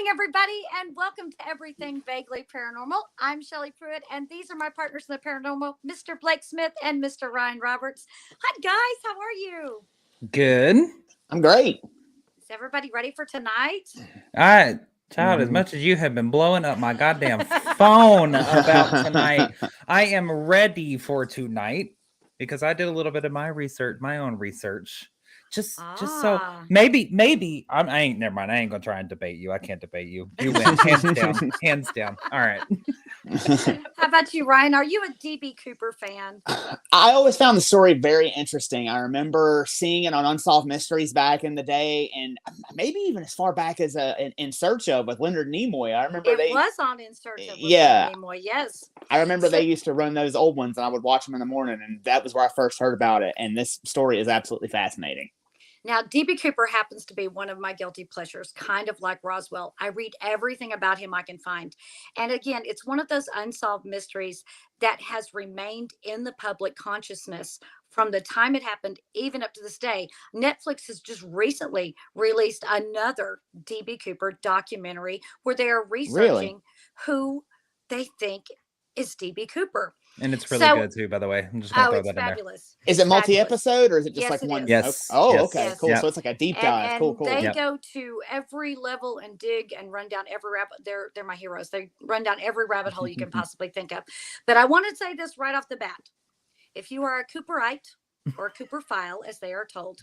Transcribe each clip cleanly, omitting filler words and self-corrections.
everybody, and welcome to Everything Vaguely Paranormal. I'm Shelley Pruitt, and these are my partners in the paranormal, Mr. Blake Smith and Mr. Ryan Roberts. Hi, guys. How are you? Good. I'm great. Is everybody ready for tonight? Child, as much as you have been blowing up my goddamn phone about tonight, I am ready for tonight because I did a little bit of my own research. Just so maybe I ain't never mind. I ain't gonna try and debate you. I can't debate you. You win, hands down. All right. How about you, Ryan? Are you a DB Cooper fan? I always found the story very interesting. I remember seeing it on Unsolved Mysteries back in the day, and maybe even as far back as In Search of with Leonard Nimoy. I remember it was on In Search of with Leonard Nimoy. Yes, I remember they used to run those old ones, and I would watch them in the morning, and that was where I first heard about it. And this story is absolutely fascinating. Now, DB Cooper happens to be one of my guilty pleasures, kind of like Roswell. I read everything about him I can find. And again, it's one of those unsolved mysteries that has remained in the public consciousness from the time it happened, even up to this day. Netflix has just recently released another DB Cooper documentary where they are researching who they think is DB Cooper. And it's really good too, by the way. I'm just gonna throw that fabulous. In there. Is it multi-episode or is it just like one? Yes. Oh, yes. okay, yes. cool. Yep. So it's like a deep dive. And cool. They go to every level and dig and run down every rabbit. They're my heroes. They run down every rabbit hole you can possibly think of. But I want to say this right off the bat: if you are a Cooperite or a Cooperphile, as they are told,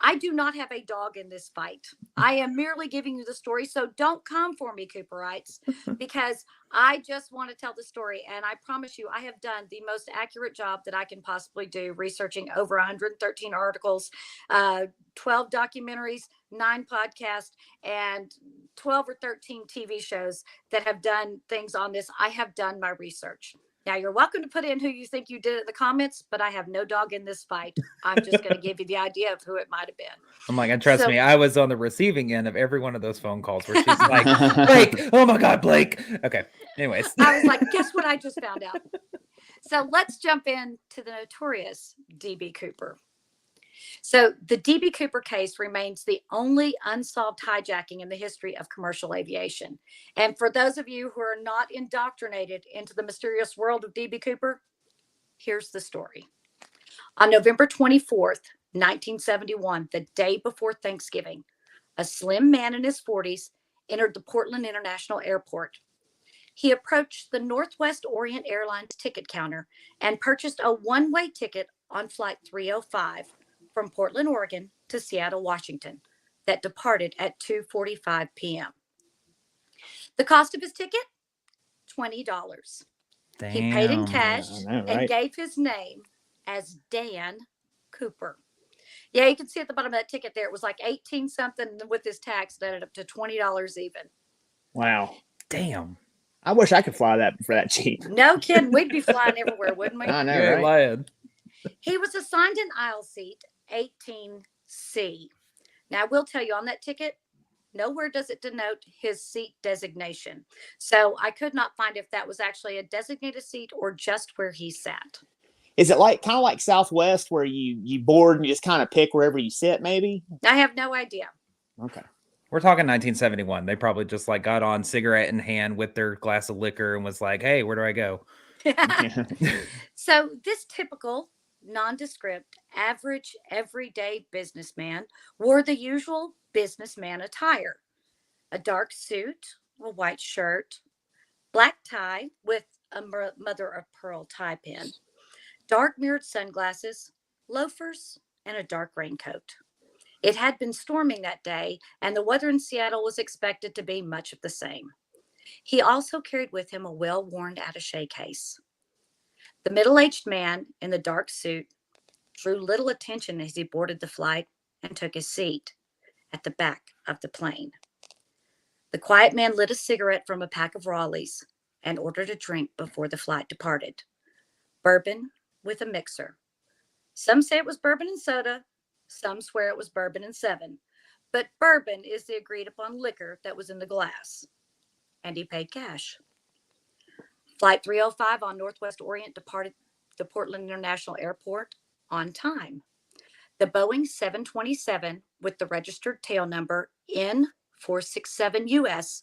I do not have a dog in this fight. I am merely giving you the story. So don't come for me, Cooperites, because I just want to tell the story. And I promise you, I have done the most accurate job that I can possibly do, researching over 113 articles, 12 documentaries, 9 podcasts, and 12 or 13 TV shows that have done things on this. I have done my research. Now, you're welcome to put in who you think you did in the comments, but I have no dog in this fight. I'm just going to give you the idea of who it might have been. I'm like, and trust me, I was on the receiving end of every one of those phone calls where she's like, Blake, oh my God, Blake. Okay, anyways. I was like, guess what I just found out? So let's jump into the notorious DB Cooper. So the DB Cooper case remains the only unsolved hijacking in the history of commercial aviation. And for those of you who are not indoctrinated into the mysterious world of DB Cooper, here's the story. On November 24th, 1971, the day before Thanksgiving, a slim man in his 40s entered the Portland International Airport. He approached the Northwest Orient Airlines ticket counter and purchased a one-way ticket on Flight 305 from Portland, Oregon to Seattle, Washington, that departed at 2:45 p.m. The cost of his ticket? $20. Damn. He paid in cash right? and gave his name as Dan Cooper. Yeah, you can see at the bottom of that ticket there, it was like 18 something with his tax, that added up to $20 even. Wow. Damn. I wish I could fly that for that cheap. No kidding. We'd be flying everywhere, wouldn't we? I know, You're right? lying. He was assigned an aisle seat 18C. Now, I will tell you on that ticket, nowhere does it denote his seat designation. So I could not find if that was actually a designated seat or just where he sat. Is it like kind of like Southwest where you board and you just kind of pick wherever you sit, maybe? I have no idea. Okay. We're talking 1971. They probably just like got on cigarette in hand with their glass of liquor and was like, hey, where do I go? So this typical, nondescript, average, everyday businessman wore the usual businessman attire: a dark suit, a white shirt, black tie with a mother of pearl tie pin, dark mirrored sunglasses, loafers, and a dark raincoat. It had been storming that day, and the weather in Seattle was expected to be much of the same. He also carried with him a well-worn attaché case. The middle-aged man in the dark suit drew little attention as he boarded the flight and took his seat at the back of the plane. The quiet man lit a cigarette from a pack of Raleighs and ordered a drink before the flight departed. Bourbon with a mixer. Some say it was bourbon and soda. Some swear it was bourbon and 7. But bourbon is the agreed upon liquor that was in the glass. And he paid cash. Flight 305 on Northwest Orient departed the Portland International Airport on time. The Boeing 727 with the registered tail number N467US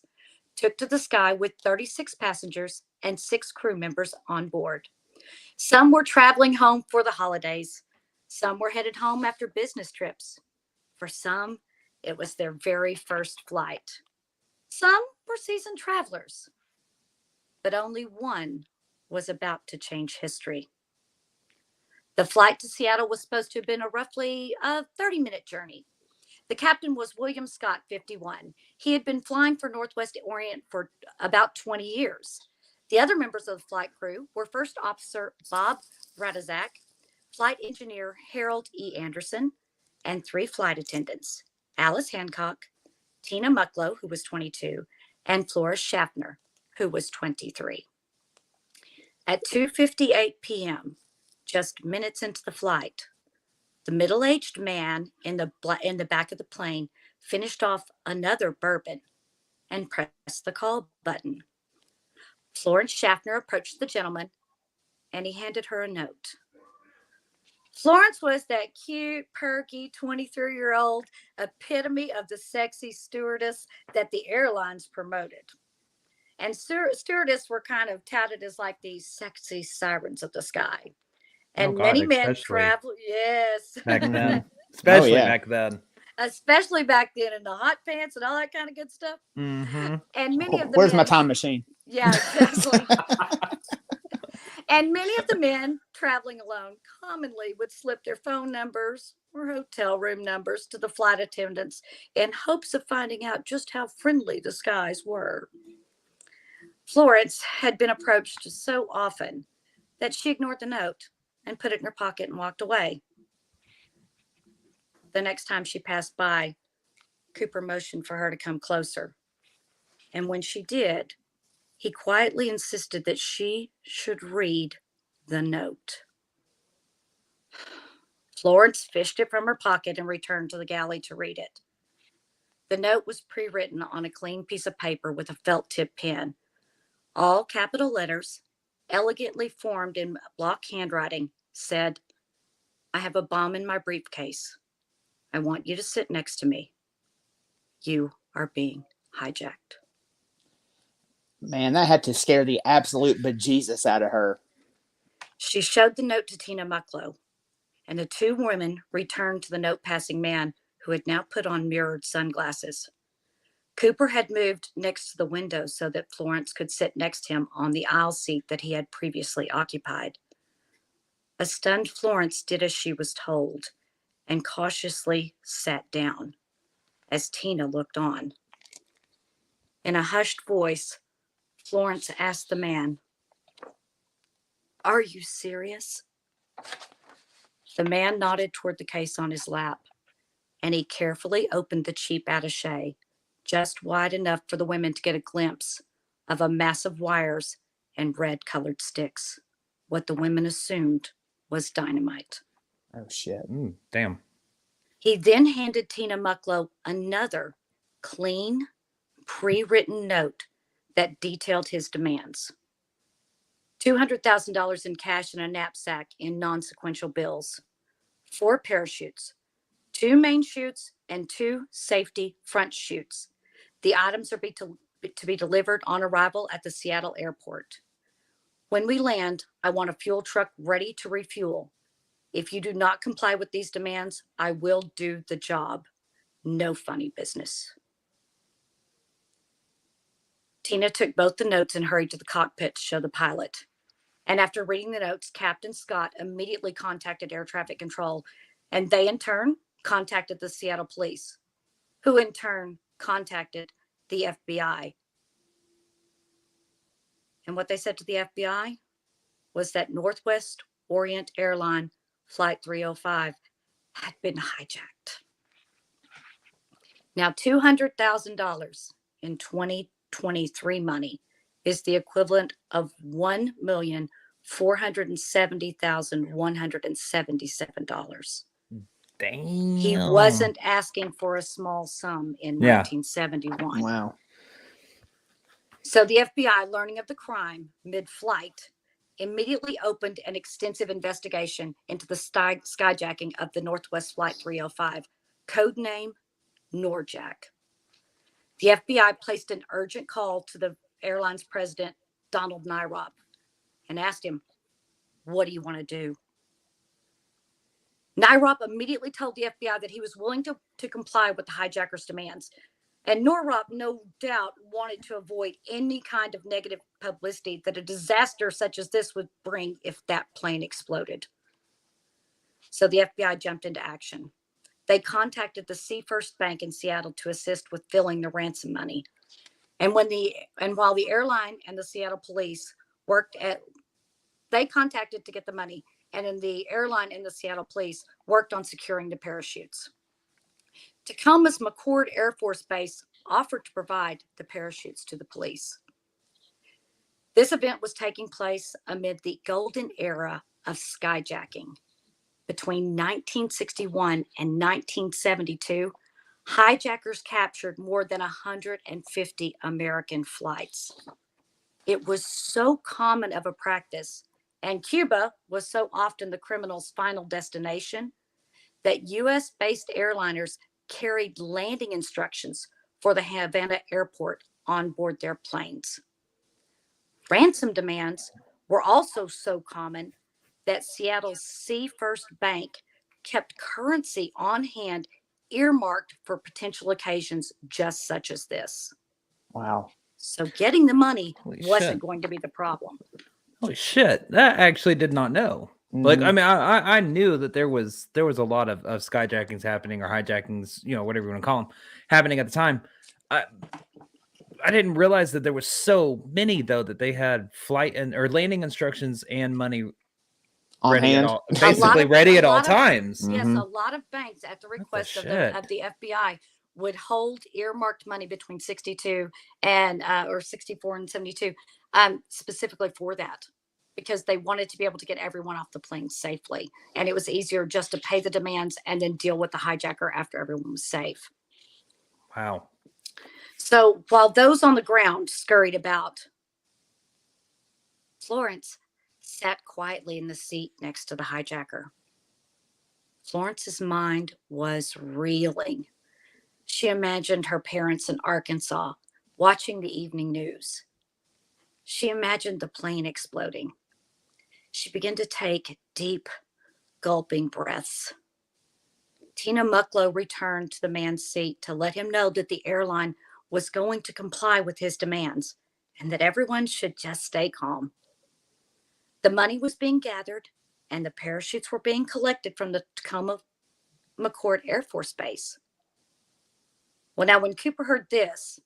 took to the sky with 36 passengers and 6 crew members on board. Some were traveling home for the holidays. Some were headed home after business trips. For some, it was their very first flight. Some were seasoned travelers. But only one was about to change history. The flight to Seattle was supposed to have been a roughly 30-minute journey. The captain was William Scott, 51. He had been flying for Northwest Orient for about 20 years. The other members of the flight crew were First Officer Bob Radazak, Flight Engineer Harold E. Anderson, and 3 flight attendants, Alice Hancock, Tina Mucklow, who was 22, and Flora Schaffner, who was 23. At 2:58 p.m., just minutes into the flight, the middle-aged man in the back of the plane finished off another bourbon and pressed the call button. Florence Schaffner approached the gentleman, and he handed her a note. Florence was that cute, perky 23-year-old epitome of the sexy stewardess that the airlines promoted. And stewardess were kind of touted as like these sexy sirens of the sky. And many men travel, yes. Back then. Especially yeah. back then. Especially back then in the hot pants and all that kind of good stuff. Mm-hmm. And many of the Where's men, my time machine? Yeah, exactly. And many of the men traveling alone commonly would slip their phone numbers or hotel room numbers to the flight attendants in hopes of finding out just how friendly the skies were. Florence had been approached so often that she ignored the note and put it in her pocket and walked away. The next time she passed by, Cooper motioned for her to come closer. And when she did, he quietly insisted that she should read the note. Florence fished it from her pocket and returned to the galley to read it. The note was pre-written on a clean piece of paper with a felt-tip pen. All capital letters, elegantly formed in block handwriting, said, "I have a bomb in my briefcase. I want you to sit next to me. You are being hijacked." Man, that had to scare the absolute bejesus out of her. She showed the note to Tina Mucklow, and the 2 women returned to the note-passing man, who had now put on mirrored sunglasses. Cooper had moved next to the window so that Florence could sit next to him on the aisle seat that he had previously occupied. A stunned Florence did as she was told and cautiously sat down as Tina looked on. In a hushed voice, Florence asked the man, "Are you serious?" The man nodded toward the case on his lap, and he carefully opened the cheap attaché, just wide enough for the women to get a glimpse of a mass of wires and red-colored sticks, what the women assumed was dynamite. Oh, shit. Damn. He then handed Tina Mucklow another clean, pre-written note that detailed his demands. $200,000 in cash in a knapsack in non-sequential bills, 4 parachutes, 2 main chutes, and 2 safety front chutes. The items are to be delivered on arrival at the Seattle airport. When we land, I want a fuel truck ready to refuel. If you do not comply with these demands, I will do the job. No funny business. Tina took both the notes and hurried to the cockpit to show the pilot. And after reading the notes, Captain Scott immediately contacted air traffic control, and they in turn contacted the Seattle police, who in turn contacted the FBI. And what they said to the FBI was that Northwest Orient Airline Flight 305 had been hijacked. Now, $200,000 in 2023 money is the equivalent of $1,470,177. Damn. He wasn't asking for a small sum in 1971. Wow. So the FBI, learning of the crime mid-flight, immediately opened an extensive investigation into the skyjacking of the Northwest Flight 305, codename Norjack. The FBI placed an urgent call to the airline's president, Donald Nyrop, and asked him, "What do you want to do?" Nyrop immediately told the FBI that he was willing to comply with the hijackers' demands. And Norop, no doubt, wanted to avoid any kind of negative publicity that a disaster such as this would bring if that plane exploded. So the FBI jumped into action. They contacted the Sea First Bank in Seattle to assist with filling the ransom money. And while the airline and the Seattle police they contacted to get the money, and then the airline and the Seattle police worked on securing the parachutes. Tacoma's McCord Air Force Base offered to provide the parachutes to the police. This event was taking place amid the golden era of skyjacking. Between 1961 and 1972, hijackers captured more than 150 American flights. It was so common of a practice, and Cuba was so often the criminal's final destination, that U.S.-based airliners carried landing instructions for the Havana airport on board their planes. Ransom demands were also so common that Seattle's Sea First Bank kept currency on hand earmarked for potential occasions just such as this. Wow. So getting the money Holy wasn't shit. going to be the problem. Holy shit! That I actually did not know. Like, I mean, I knew that there was a lot of skyjackings happening, or hijackings, whatever you want to call them, happening at the time. I didn't realize that there was so many, though, that they had flight or landing instructions and money On ready hand. at all, basically ready at all times. Yes, Mhm. a lot of banks, at the request of shit? the FBI, would hold earmarked money between 62 and or 64 and 72, specifically for that, because they wanted to be able to get everyone off the plane safely, and it was easier just to pay the demands and then deal with the hijacker after everyone was safe. Wow. So while those on the ground scurried about, Florence sat quietly in the seat next to the hijacker. Florence's mind was reeling. She imagined her parents in Arkansas watching the evening news. She imagined the plane exploding. She began to take deep, gulping breaths. Tina Mucklow returned to the man's seat to let him know that the airline was going to comply with his demands and that everyone should just stay calm. The money was being gathered and the parachutes were being collected from the Tacoma McCord Air Force Base. Well, now, when Cooper heard this,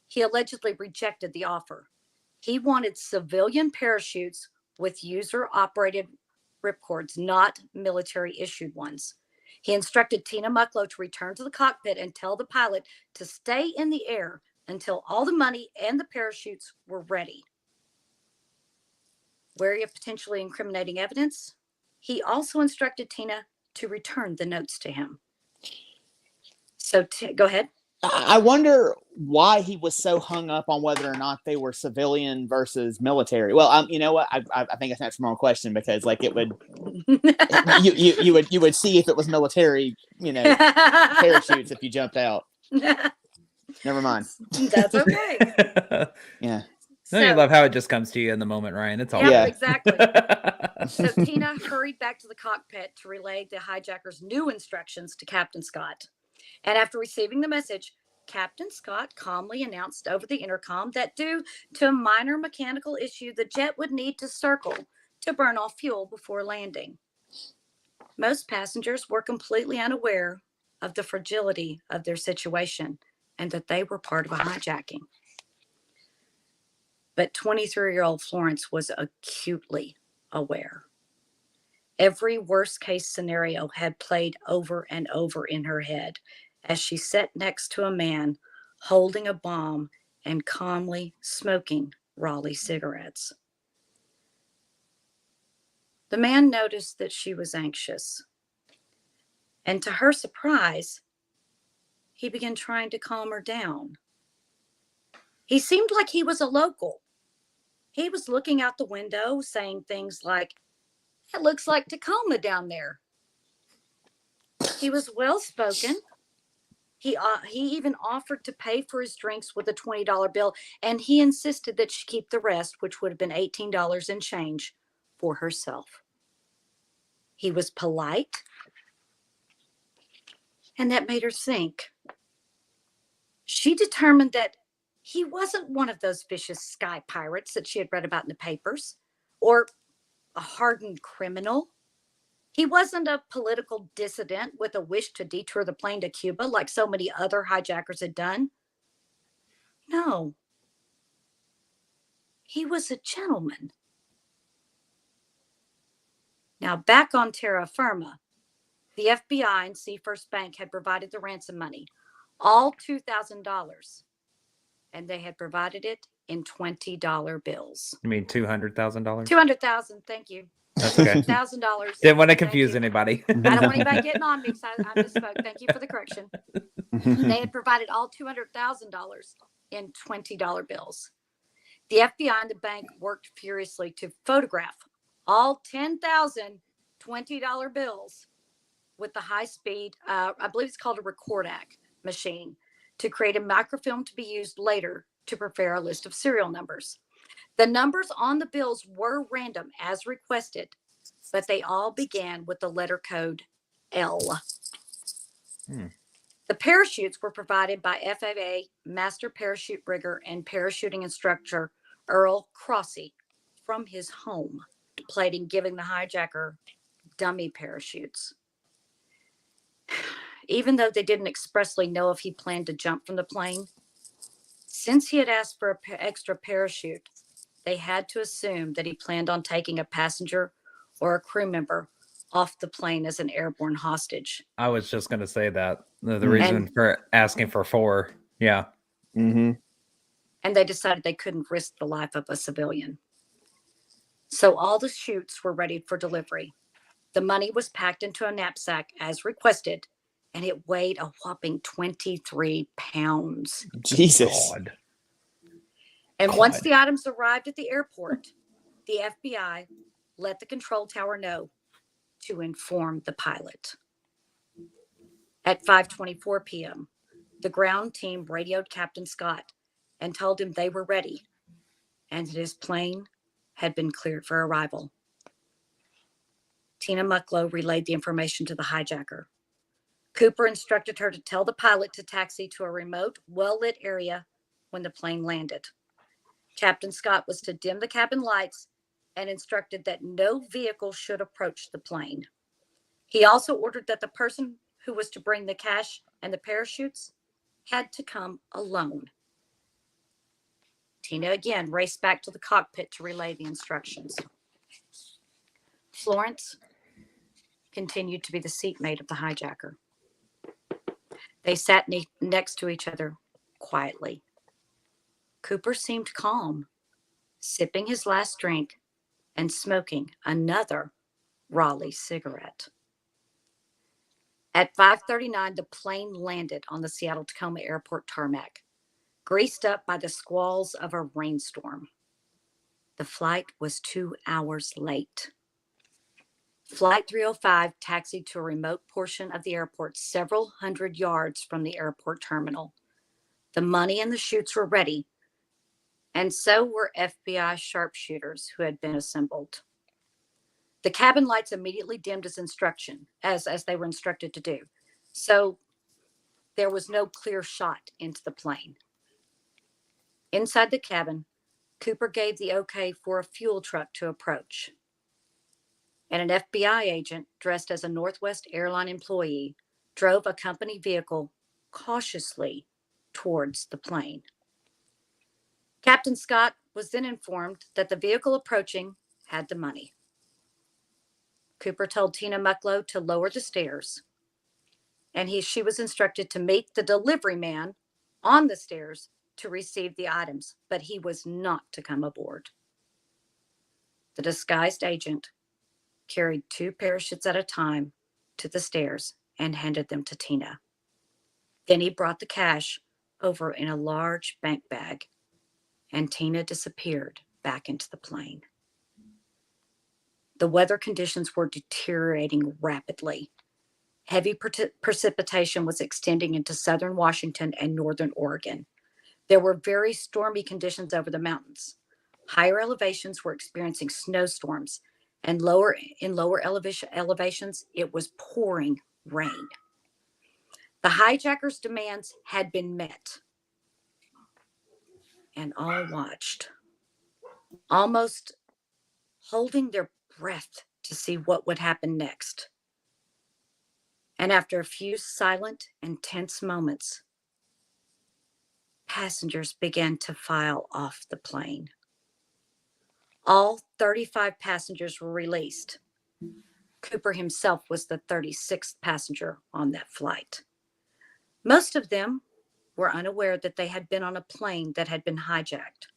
he allegedly rejected the offer. He wanted civilian parachutes with user-operated ripcords, not military-issued ones. He instructed Tina Mucklow to return to the cockpit and tell the pilot to stay in the air until all the money and the parachutes were ready. Wary of potentially incriminating evidence, he also instructed Tina to return the notes to him. So go ahead. I wonder why he was so hung up on whether or not they were civilian versus military. Well, you know what? I think that's the wrong question, because like it would you would see if it was military, parachutes if you jumped out. Never mind. That's okay. Yeah. Don't you love how it just comes to you in the moment, Ryan? It's all Yeah, good. exactly. So Tina hurried back to the cockpit to relay the hijacker's new instructions to Captain Scott. And after receiving the message, Captain Scott calmly announced over the intercom that due to a minor mechanical issue, the jet would need to circle to burn off fuel before landing. Most passengers were completely unaware of the fragility of their situation and that they were part of a hijacking. But 23-year-old Florence was acutely aware. Every worst-case scenario had played over and over in her head as she sat next to a man holding a bomb and calmly smoking Raleigh cigarettes. The man noticed that she was anxious, and to her surprise, he began trying to calm her down. He seemed like he was a local. He was looking out the window, saying things like, "It looks like Tacoma down there." He was well-spoken, He even offered to pay for his drinks with a $20 bill, and he insisted that she keep the rest, which would have been $18 in change, for herself. He was polite, and that made her think. She determined that he wasn't one of those vicious sky pirates that she had read about in the papers, or a hardened criminal. He wasn't a political dissident with a wish to detour the plane to Cuba like so many other hijackers had done. No, he was a gentleman. Now, back on terra firma, the FBI and Seafirst Bank had provided the ransom money, all $2,000, and they had provided it in $20 bills. You mean $200,000? 200,000, thank you. That's okay. $1,000. Didn't want to confuse anybody. I don't want anybody getting on me because I misspoke. Thank you for the correction. They had provided all $200,000 in $20 bills. The FBI and the bank worked furiously to photograph all 10,000 $20 bills with the high speed, I believe it's called a recordac machine, to create a microfilm to be used later to prepare a list of serial numbers. The numbers on the bills were random as requested, but they all began with the letter code L. The parachutes were provided by FAA Master Parachute Rigger and Parachuting Instructor Earl Crossy from his home, plating giving the hijacker dummy parachutes. Even though they didn't expressly know if he planned to jump from the plane, since he had asked for an extra parachute, they had to assume that he planned on taking a passenger or a crew member off the plane as an airborne hostage. I was just going to say that. The reason for asking for 4. Yeah. Mm-hmm. And they decided they couldn't risk the life of a civilian. So all the chutes were ready for delivery. The money was packed into a knapsack as requested, and it weighed a whopping 23 pounds. Jesus. God. And once the items arrived at the airport, the FBI let the control tower know to inform the pilot. At 5:24 p.m., the ground team radioed Captain Scott and told him they were ready and that his plane had been cleared for arrival. Tina Mucklow relayed the information to the hijacker. Cooper instructed her to tell the pilot to taxi to a remote, well-lit area when the plane landed. Captain Scott was to dim the cabin lights and instructed that no vehicle should approach the plane. He also ordered that the person who was to bring the cash and the parachutes had to come alone. Tina again raced back to the cockpit to relay the instructions. Florence continued to be the seatmate of the hijacker. They sat next to each other quietly. Cooper seemed calm, sipping his last drink and smoking another Raleigh cigarette. At 5:39, the plane landed on the Seattle-Tacoma Airport tarmac, greased up by the squalls of a rainstorm. The flight was 2 hours late. Flight 305 taxied to a remote portion of the airport several hundred yards from the airport terminal. The money and the chutes were ready, and so were FBI sharpshooters who had been assembled. The cabin lights immediately dimmed as they were instructed to do. So there was no clear shot into the plane. Inside the cabin, Cooper gave the okay for a fuel truck to approach. And an FBI agent dressed as a Northwest airline employee drove a company vehicle cautiously towards the plane. Captain Scott was then informed that the vehicle approaching had the money. Cooper told Tina Mucklow to lower the stairs, and she was instructed to meet the delivery man on the stairs to receive the items, but he was not to come aboard. The disguised agent carried 2 parachutes at a time to the stairs and handed them to Tina. Then he brought the cash over in a large bank bag, and Tina disappeared back into the plane. The weather conditions were deteriorating rapidly, Heavy precipitation was extending into southern Washington and northern Oregon. There were very stormy conditions over the mountains. Higher elevations were experiencing snowstorms, and lower elevations, it was pouring rain. The hijackers' demands had been met, and all watched, almost holding their breath to see what would happen next. And after a few silent and tense moments, passengers began to file off the plane. All 35 passengers were released. Cooper himself was the 36th passenger on that flight. Most of them were unaware that they had been on a plane that had been hijacked.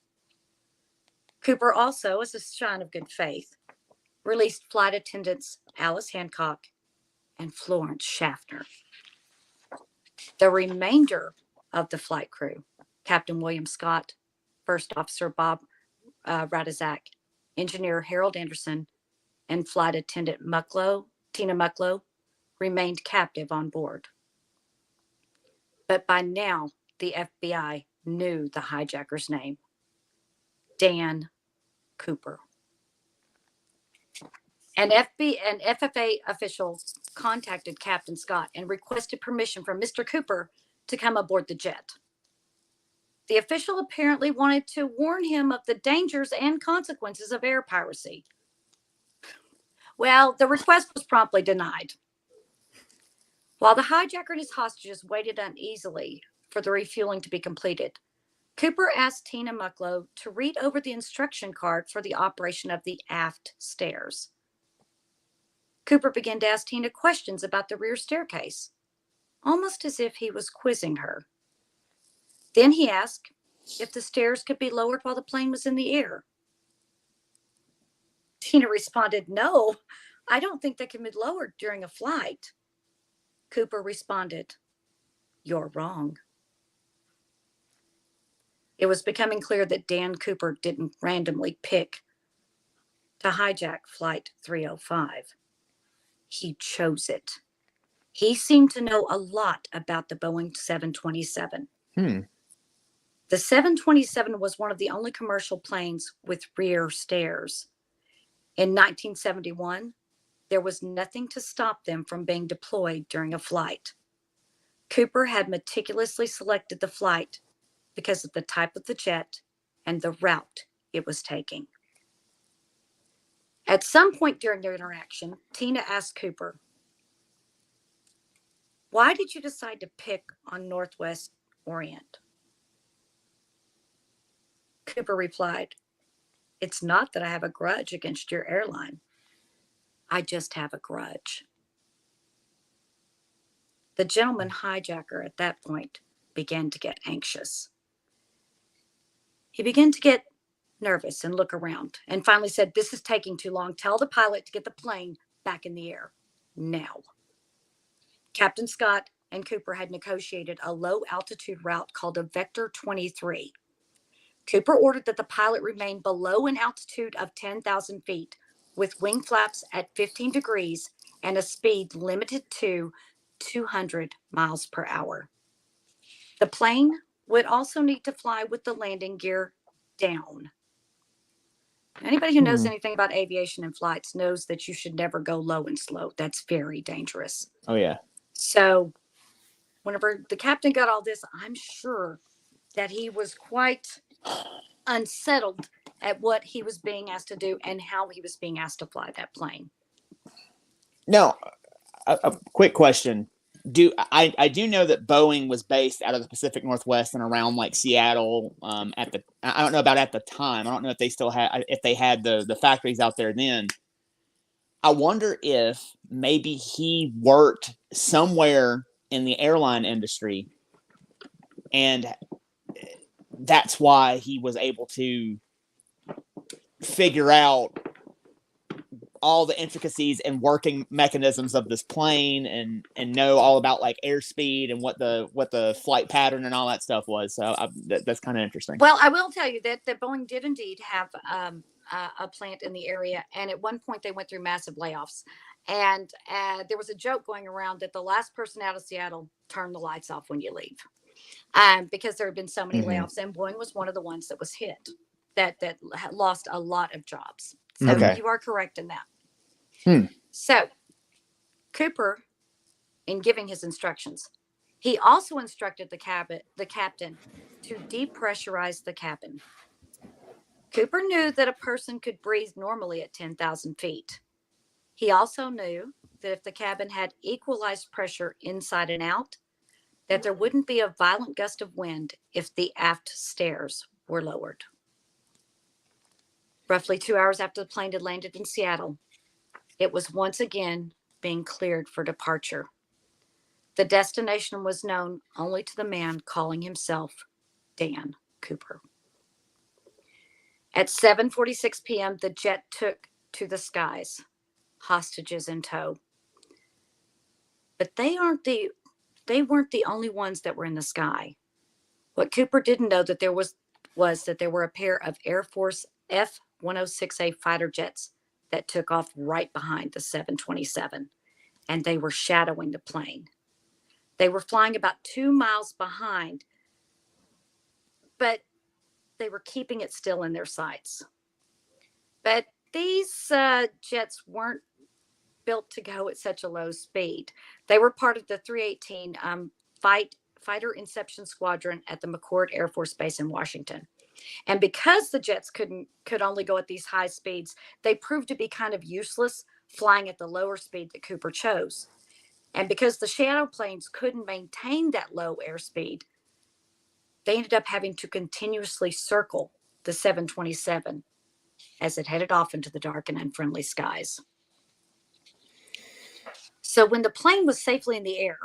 Cooper also, as a sign of good faith, released flight attendants Alice Hancock and Florence Schaffner. The remainder of the flight crew, Captain William Scott, First Officer Bob Radizak, Engineer Harold Anderson, and Flight Attendant Tina Mucklow, remained captive on board. But by now, the FBI knew the hijacker's name, Dan Cooper. An FFA official contacted Captain Scott and requested permission from Mr. Cooper to come aboard the jet. The official apparently wanted to warn him of the dangers and consequences of air piracy. Well, the request was promptly denied. While the hijacker and his hostages waited uneasily for the refueling to be completed, Cooper asked Tina Mucklow to read over the instruction card for the operation of the aft stairs. Cooper began to ask Tina questions about the rear staircase, almost as if he was quizzing her. Then he asked if the stairs could be lowered while the plane was in the air. Tina responded, "No, I don't think they can be lowered during a flight." Cooper responded, "You're wrong." It was becoming clear that Dan Cooper didn't randomly pick to hijack Flight 305. He chose it. He seemed to know a lot about the Boeing 727. The 727 was one of the only commercial planes with rear stairs. In 1971, there was nothing to stop them from being deployed during a flight. Cooper had meticulously selected the flight because of the type of the jet and the route it was taking. At some point during their interaction, Tina asked Cooper, "Why did you decide to pick on Northwest Orient?" Cooper replied, "It's not that I have a grudge against your airline. I just have a grudge." The gentleman hijacker at that point began to get anxious. He began to get nervous and look around and finally said, "This is taking too long. Tell the pilot to get the plane back in the air now." Captain Scott and Cooper had negotiated a low altitude route called a Vector 23. Cooper ordered that the pilot remain below an altitude of 10,000 feet with wing flaps at 15 degrees and a speed limited to 200 miles per hour. The plane would also need to fly with the landing gear down. Anybody who knows anything about aviation and flights knows that you should never go low and slow. That's very dangerous. Oh, yeah. So whenever the captain got all this, I'm sure that he was quite unsettled at what he was being asked to do and how he was being asked to fly that plane. Now, a quick question. I do know that Boeing was based out of the Pacific Northwest and around like Seattle. I don't know about at the time. I don't know if they still had the factories out there then. I wonder if maybe he worked somewhere in the airline industry, and that's why he was able to figure out all the intricacies and working mechanisms of this plane and know all about like airspeed and what the flight pattern and all that stuff was. So that's kind of interesting. Well, I will tell you that Boeing did indeed have a plant in the area, and at one point they went through massive layoffs. And there was a joke going around that the last person out of Seattle turned the lights off when you leave, because there had been so many layoffs, and Boeing was one of the ones that was hit, that lost a lot of jobs. So Okay. you are correct in that. So Cooper, in giving his instructions, he also instructed the captain to depressurize the cabin. Cooper knew that a person could breathe normally at 10,000 feet. He also knew that if the cabin had equalized pressure inside and out, that there wouldn't be a violent gust of wind if the aft stairs were lowered. Roughly 2 hours after the plane had landed in Seattle, it was once again being cleared for departure. The destination was known only to the man calling himself Dan Cooper. At 7:46 p.m., the jet took to the skies, hostages in tow. But they weren't the only ones that were in the sky. What Cooper didn't know that there was that there were a pair of Air Force F-106A fighter jets that took off right behind the 727, and they were shadowing the plane. They were flying about 2 miles behind, but they were keeping it still in their sights. But these jets weren't built to go at such a low speed. They were part of the 318 Fighter Inception Squadron at the McChord Air Force Base in Washington. And because the jets could only go at these high speeds, they proved to be kind of useless flying at the lower speed that Cooper chose. And because the shadow planes couldn't maintain that low airspeed, they ended up having to continuously circle the 727 as it headed off into the dark and unfriendly skies. So when the plane was safely in the air,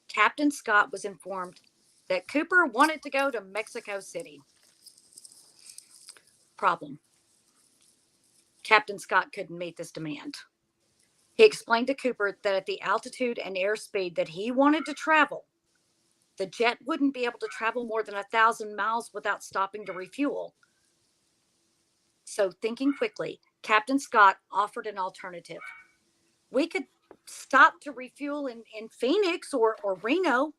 Captain Scott was informed that Cooper wanted to go to Mexico City. Problem: Captain Scott couldn't meet this demand. He explained to Cooper that at the altitude and airspeed that he wanted to travel, the jet wouldn't be able to travel more than 1,000 miles without stopping to refuel. So, thinking quickly, Captain Scott offered an alternative. We could stop to refuel in Phoenix or Reno.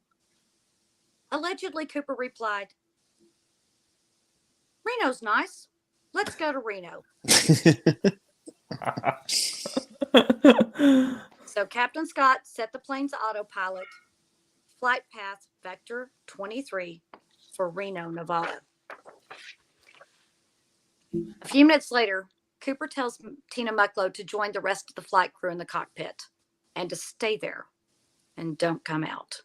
Allegedly, Cooper replied, "Reno's nice. Let's go to Reno." So Captain Scott set the plane's autopilot, flight path vector 23, for Reno, Nevada. A few minutes later, Cooper tells Tina Mucklow to join the rest of the flight crew in the cockpit and to stay there and don't come out.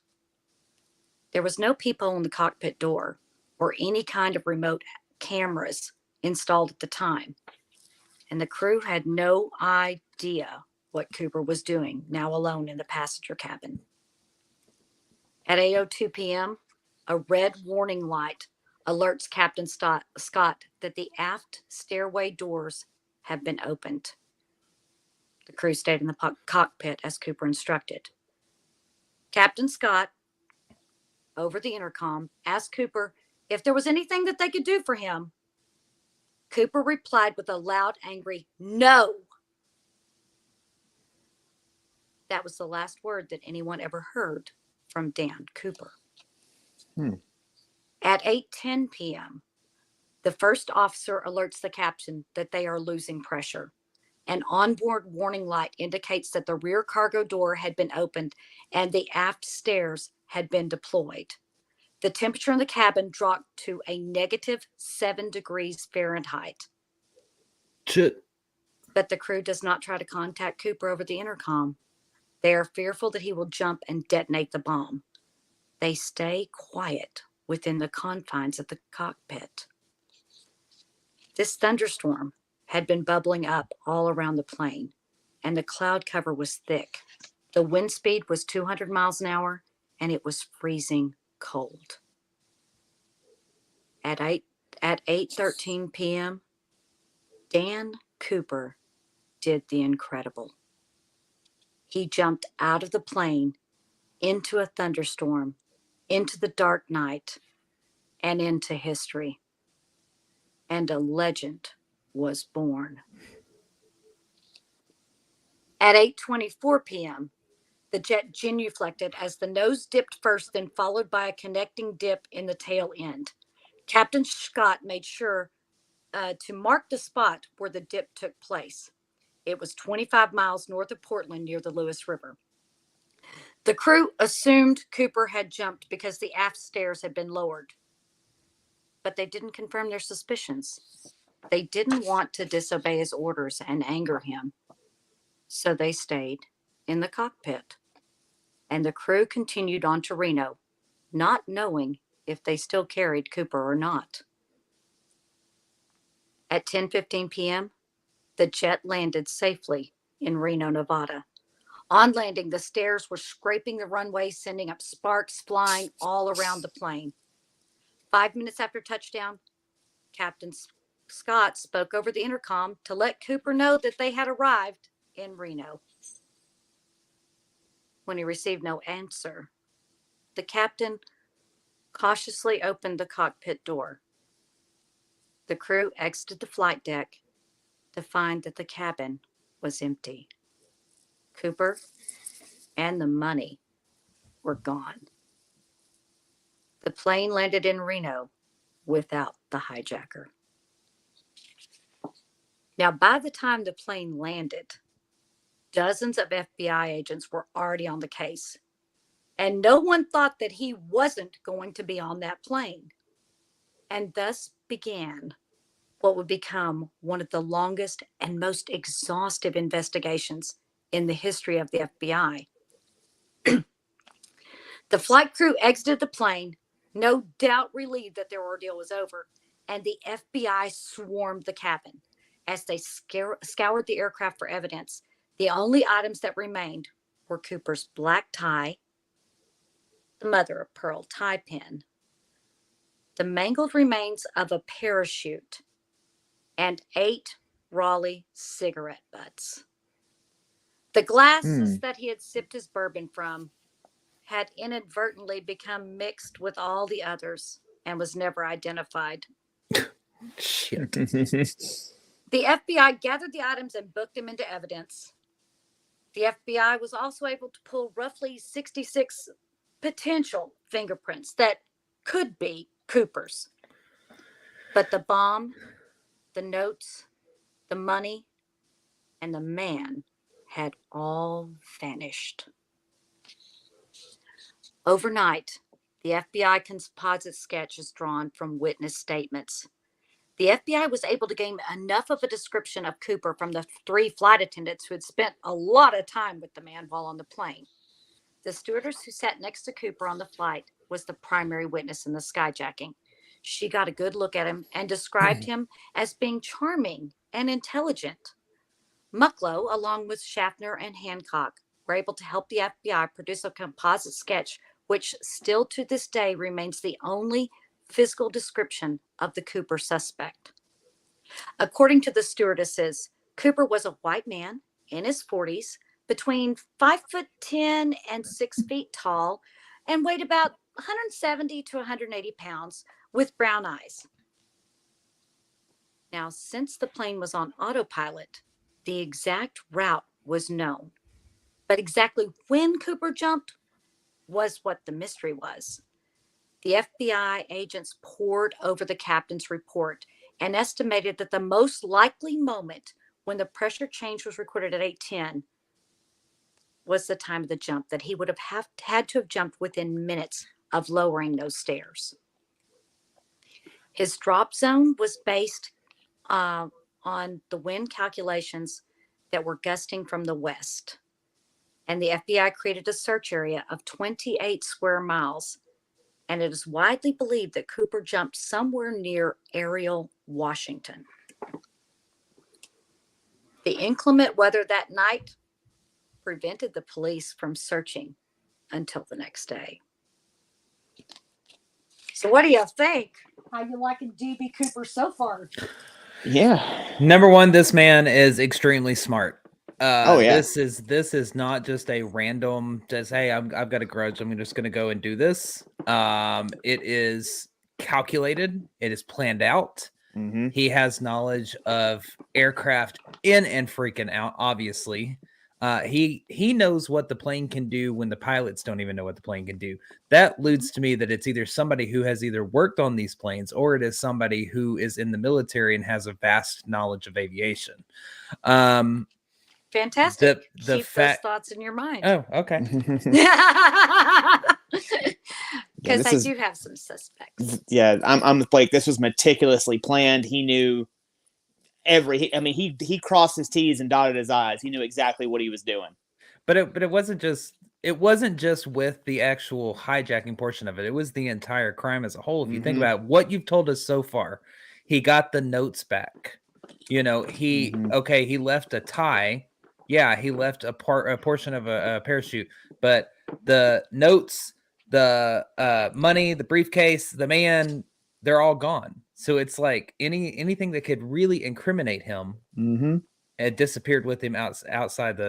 There was no peephole in the cockpit door or any kind of remote cameras installed at the time, and the crew had no idea what Cooper was doing, now alone in the passenger cabin. At 8:02 p.m., a red warning light alerts Captain Scott that the aft stairway doors have been opened. The crew stayed in the cockpit as Cooper instructed. Captain Scott, over the intercom, asked Cooper if there was anything that they could do for him. Cooper replied with a loud, angry "No." That was the last word that anyone ever heard from Dan Cooper. At 8:10 p.m., the first officer alerts the captain that they are losing pressure. An onboard warning light indicates that the rear cargo door had been opened and the aft stairs had been deployed. The temperature in the cabin dropped to a negative 7 degrees Fahrenheit. Shit. But the crew does not try to contact Cooper over the intercom. They are fearful that he will jump and detonate the bomb. They stay quiet within the confines of the cockpit. This thunderstorm had been bubbling up all around the plane, and the cloud cover was thick. The wind speed was 200 miles an hour, and it was freezing cold. At 8:13 p.m., Dan Cooper did the incredible. He jumped out of the plane into a thunderstorm, into the dark night, and into history. And a legend was born. At 8:24 p.m., the jet genuflected as the nose dipped first, then followed by a connecting dip in the tail end. Captain Scott made sure to mark the spot where the dip took place. It was 25 miles north of Portland near the Lewis River. The crew assumed Cooper had jumped because the aft stairs had been lowered, but they didn't confirm their suspicions. They didn't want to disobey his orders and anger him, so they stayed in the cockpit, and the crew continued on to Reno, not knowing if they still carried Cooper or not. At 10:15 p.m., the jet landed safely in Reno, Nevada. On landing, the stairs were scraping the runway, sending up sparks flying all around the plane. 5 minutes after touchdown, Captain Scott spoke over the intercom to let Cooper know that they had arrived in Reno. When he received no answer, the captain cautiously opened the cockpit door. The crew exited the flight deck to find that the cabin was empty. Cooper and the money were gone. The plane landed in Reno without the hijacker. Now, by the time the plane landed, dozens of FBI agents were already on the case, and no one thought that he wasn't going to be on that plane. And thus began what would become one of the longest and most exhaustive investigations in the history of the FBI. The flight crew exited the plane, no doubt relieved that their ordeal was over, and the FBI swarmed the cabin. As they scoured the aircraft for evidence, the only items that remained were Cooper's black tie, the mother of pearl tie pin, the mangled remains of a parachute, and 8 Raleigh cigarette butts. The glasses that he had sipped his bourbon from had inadvertently become mixed with all the others and was never identified. Shit. The FBI gathered the items and booked them into evidence. The FBI was also able to pull roughly 66 potential fingerprints that could be Cooper's. But the bomb, the notes, the money, and the man had all vanished. Overnight, the FBI composite sketch is drawn from witness statements. The FBI was able to gain enough of a description of Cooper from the 3 flight attendants who had spent a lot of time with the man while on the plane. The stewardess who sat next to Cooper on the flight was the primary witness in the skyjacking. She got a good look at him and described him as being charming and intelligent. Mucklow, along with Schaffner and Hancock, were able to help the FBI produce a composite sketch, which still to this day remains the only physical description of the Cooper suspect. According to the stewardesses, Cooper was a white man in his 40s, between 5'10" and 6 feet tall, and weighed about 170 to 180 pounds, with brown eyes. Now, since the plane was on autopilot, the exact route was known, but exactly when Cooper jumped was what the mystery was. The FBI agents pored over the captain's report and estimated that the most likely moment when the pressure change was recorded at 8:10 was the time of the jump, that he would have had to have jumped within minutes of lowering those stairs. His drop zone was based on the wind calculations that were gusting from the west. And the FBI created a search area of 28 square miles. And it is widely believed that Cooper jumped somewhere near Ariel, Washington. The inclement weather that night prevented the police from searching until the next day. So what do you think? How you liking DB Cooper so far? Yeah. Number one, this man is extremely smart. Oh, yeah. This is not just a random, just, hey, I've got a grudge, I'm just going to go and do this. It is calculated. It is planned out. Mm-hmm. He has knowledge of aircraft in and freaking out, obviously. He knows what the plane can do when the pilots don't even know what the plane can do. That alludes to me that it's either somebody who has either worked on these planes or it is somebody who is in the military and has a vast knowledge of aviation. Fantastic. The Keep those fact. thoughts in your mind. Oh, okay. Because this I is- do have some suspects. Yeah, I'm with Blake. This was meticulously planned. He knew he crossed his T's and dotted his I's. He knew exactly what he was doing. But it wasn't just with the actual hijacking portion of it. It was the entire crime as a whole. If you think about what you've told us so far, he got the notes back. You know, he left a tie. Yeah, he left a portion of a parachute, but the notes, the money, the briefcase, the man, they're all gone. So it's like anything that could really incriminate him had disappeared with him outside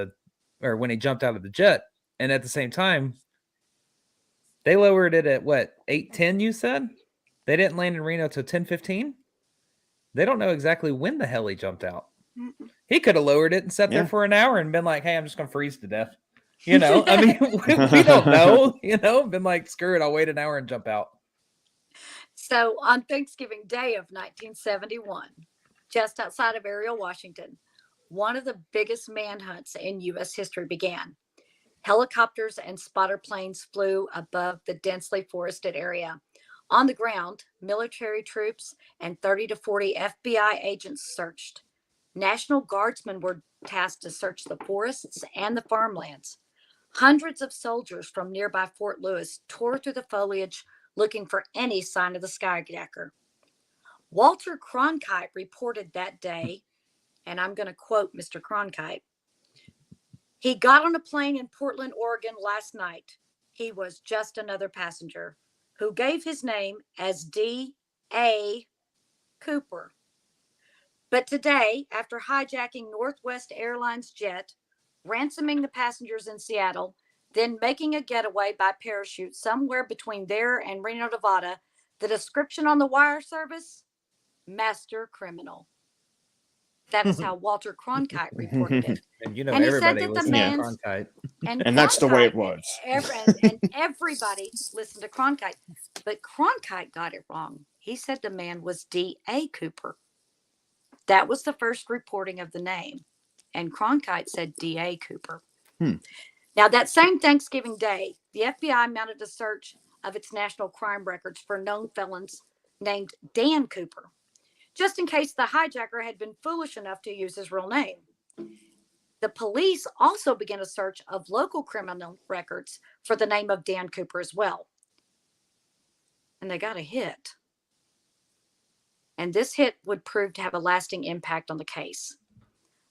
or when he jumped out of the jet. And at the same time, they lowered it at what, 8:10 you said? They didn't land in Reno till 10:15? They don't know exactly when the hell he jumped out. He could have lowered it and sat there for an hour and been like, hey, I'm just going to freeze to death. You know, I mean, we don't know, been like, screw it, I'll wait an hour and jump out. So on Thanksgiving Day of 1971, just outside of Ariel, Washington, one of the biggest manhunts in U.S. history began. Helicopters and spotter planes flew above the densely forested area. On the ground, military troops and 30 to 40 FBI agents searched. National Guardsmen were tasked to search the forests and the farmlands. Hundreds of soldiers from nearby Fort Lewis tore through the foliage looking for any sign of the skyjacker. Walter Cronkite reported that day, and I'm going to quote Mr. Cronkite, "He got on a plane in Portland, Oregon last night. He was just another passenger who gave his name as D.A. Cooper. But today, after hijacking Northwest Airlines jet, ransoming the passengers in Seattle, then making a getaway by parachute somewhere between there and Reno, Nevada, the description on the wire service, master criminal." That is how Walter Cronkite reported it. And you know, And he said everybody that the listens to man's Cronkite. And that's the way it Cronkite was. and everybody listened to Cronkite, but Cronkite got it wrong. He said the man was D.A. Cooper. That was the first reporting of the name, and Cronkite said D.A. Cooper. Now, that same Thanksgiving Day, the FBI mounted a search of its national crime records for known felons named Dan Cooper, just in case the hijacker had been foolish enough to use his real name. The police also began a search of local criminal records for the name of Dan Cooper as well. And they got a hit. And this hit would prove to have a lasting impact on the case.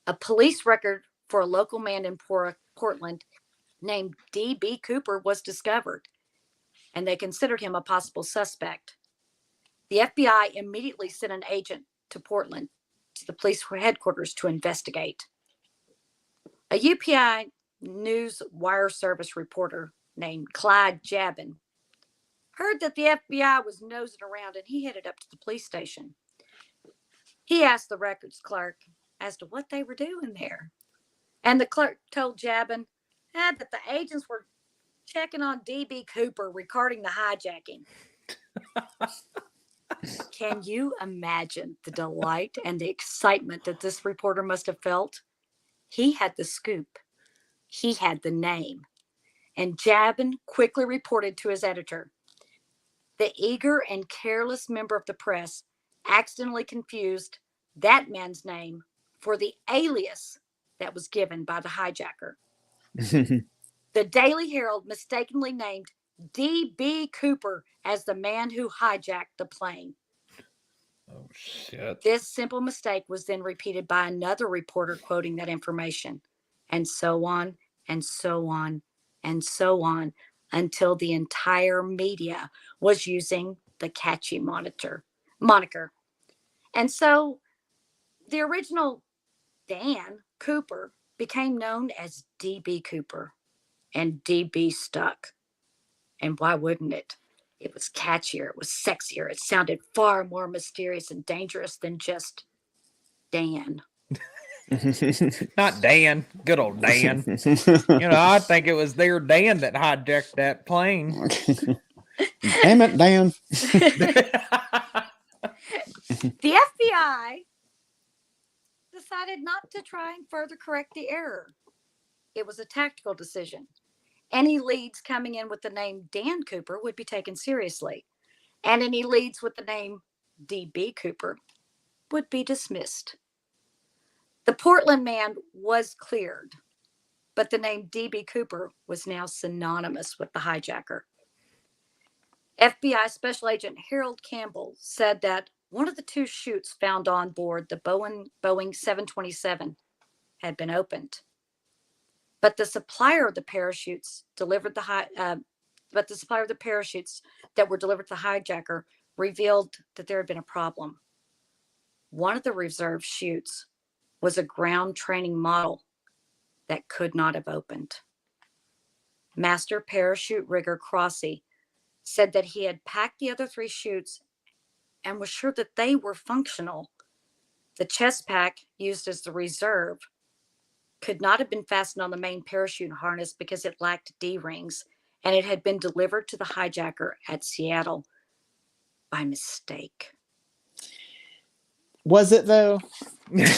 A police record for a local man in Portland named D.B. Cooper was discovered, and they considered him a possible suspect. The FBI immediately sent an agent to Portland, to the police headquarters, to investigate. A UPI News Wire Service reporter named Clyde Jabin heard that the FBI was nosing around, and he headed up to the police station. He asked the records clerk as to what they were doing there. And the clerk told Jabin that the agents were checking on D.B. Cooper regarding the hijacking. Can you imagine the delight and the excitement that this reporter must have felt? He had the scoop. He had the name. And Jabin quickly reported to his editor. The eager and careless member of the press accidentally confused that man's name for the alias that was given by the hijacker. The Daily Herald mistakenly named D.B. Cooper as the man who hijacked the plane. Oh, shit. This simple mistake was then repeated by another reporter quoting that information, and so on, and so on, and so on, until the entire media was using the catchy moniker. And so the original Dan Cooper became known as D.B. Cooper, and D.B. stuck. And why wouldn't it? It was catchier, it was sexier, it sounded far more mysterious and dangerous than just Dan. Not Dan. Good old Dan. I think it was their Dan that hijacked that plane. Damn it, Dan. The FBI decided not to try and further correct the error. It was a tactical decision. Any leads coming in with the name Dan Cooper would be taken seriously, and any leads with the name DB Cooper would be dismissed. The Portland man was cleared, but the name DB Cooper was now synonymous with the hijacker. FBI Special Agent Harold Campbell said that one of the two chutes found on board the Boeing 727 had been opened, but the supplier of the parachutes that were delivered to the hijacker revealed that there had been a problem. One of the reserve chutes was a ground training model that could not have opened. Master parachute rigger Crossy said that he had packed the other 3 chutes and was sure that they were functional. The chest pack used as the reserve could not have been fastened on the main parachute harness because it lacked D-rings, and it had been delivered to the hijacker at Seattle by mistake. Was it though? Right?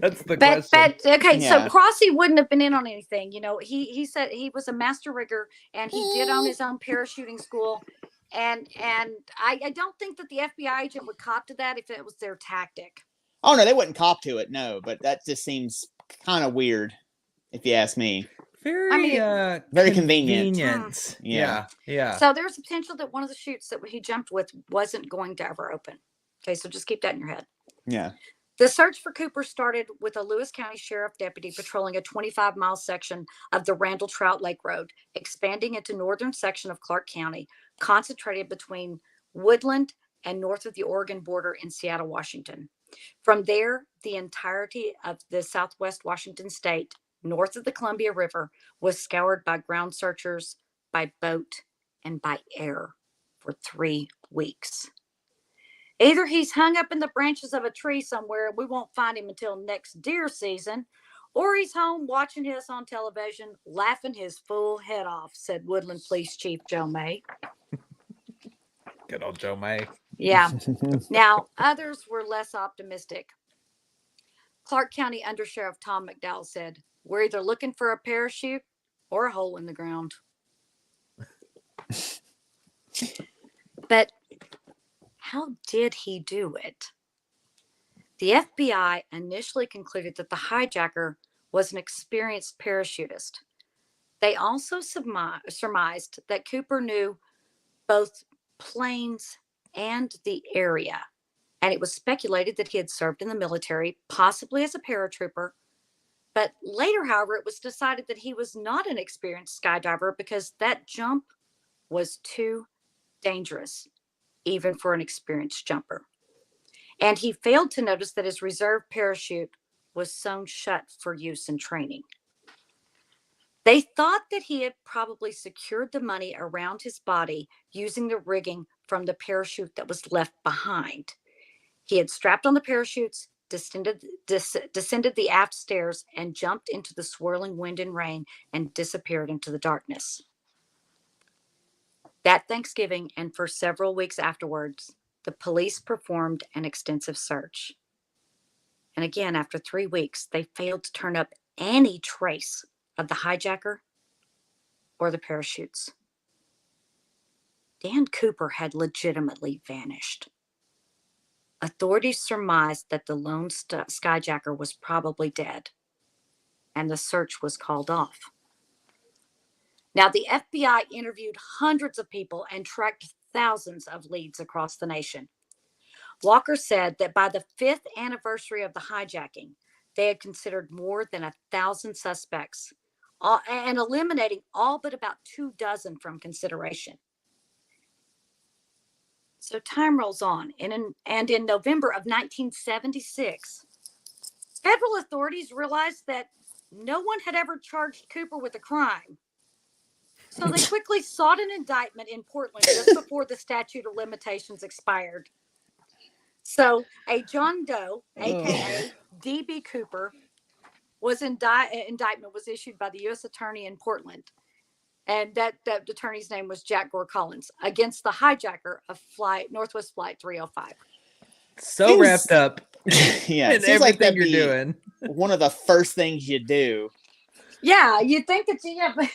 That's the question. Okay, Yeah. so Crossy wouldn't have been in on anything. He said he was a master rigger and he did own his own parachuting school. And I don't think that the FBI agent would cop to that if it was their tactic. Oh no, they wouldn't cop to it, no, but that just seems kind of weird, if you ask me. Very very convenient. Yeah. So there's a potential that one of the chutes that he jumped with wasn't going to ever open. Okay, so just keep that in your head. Yeah. The search for Cooper started with a Lewis County Sheriff deputy patrolling a 25-mile section of the Randall Trout Lake Road, expanding into northern section of Clark County, concentrated between Woodland and north of the Oregon border in Seattle, Washington. From there, the entirety of the southwest Washington state, north of the Columbia River, was scoured by ground searchers, by boat, and by air for 3 weeks. Either he's hung up in the branches of a tree somewhere and we won't find him until next deer season, or he's home watching us on television, laughing his full head off, said Woodland Police Chief Joe May. Good old Joe May. Yeah. Now, others were less optimistic. Clark County Under Sheriff Tom McDowell said, "We're either looking for a parachute or a hole in the ground." But how did he do it? The FBI initially concluded that the hijacker was an experienced parachutist. They also surmised that Cooper knew both planes and the area, and it was speculated that he had served in the military, possibly as a paratrooper. But later, however, it was decided that he was not an experienced skydiver because that jump was too dangerous, even for an experienced jumper. And he failed to notice that his reserve parachute was sewn shut for use in training. They thought that he had probably secured the money around his body using the rigging from the parachute that was left behind. He had strapped on the parachutes, descended the aft stairs, and jumped into the swirling wind and rain and disappeared into the darkness. That Thanksgiving and for several weeks afterwards, the police performed an extensive search. And again, after 3 weeks, they failed to turn up any trace of the hijacker or the parachutes. Dan Cooper had legitimately vanished. Authorities surmised that the lone skyjacker was probably dead, and the search was called off. Now, the FBI interviewed hundreds of people and tracked thousands of leads across the nation. Walker said that by the 5th anniversary of the hijacking, they had considered more than 1,000 suspects and eliminating all but about 24 from consideration. So time rolls on, and in November of 1976, federal authorities realized that no one had ever charged Cooper with a crime. So they quickly sought an indictment in Portland just before the statute of limitations expired. So a John Doe, aka D.B. Cooper was indictment was issued by the U.S. Attorney in Portland, and that attorney's name was Jack Gore Collins, against the hijacker of Northwest Flight 305. So Seems- wrapped up Yeah, in it seems like everything that'd you're be doing. one of the first things you do. Yeah, you'd think that, yeah, but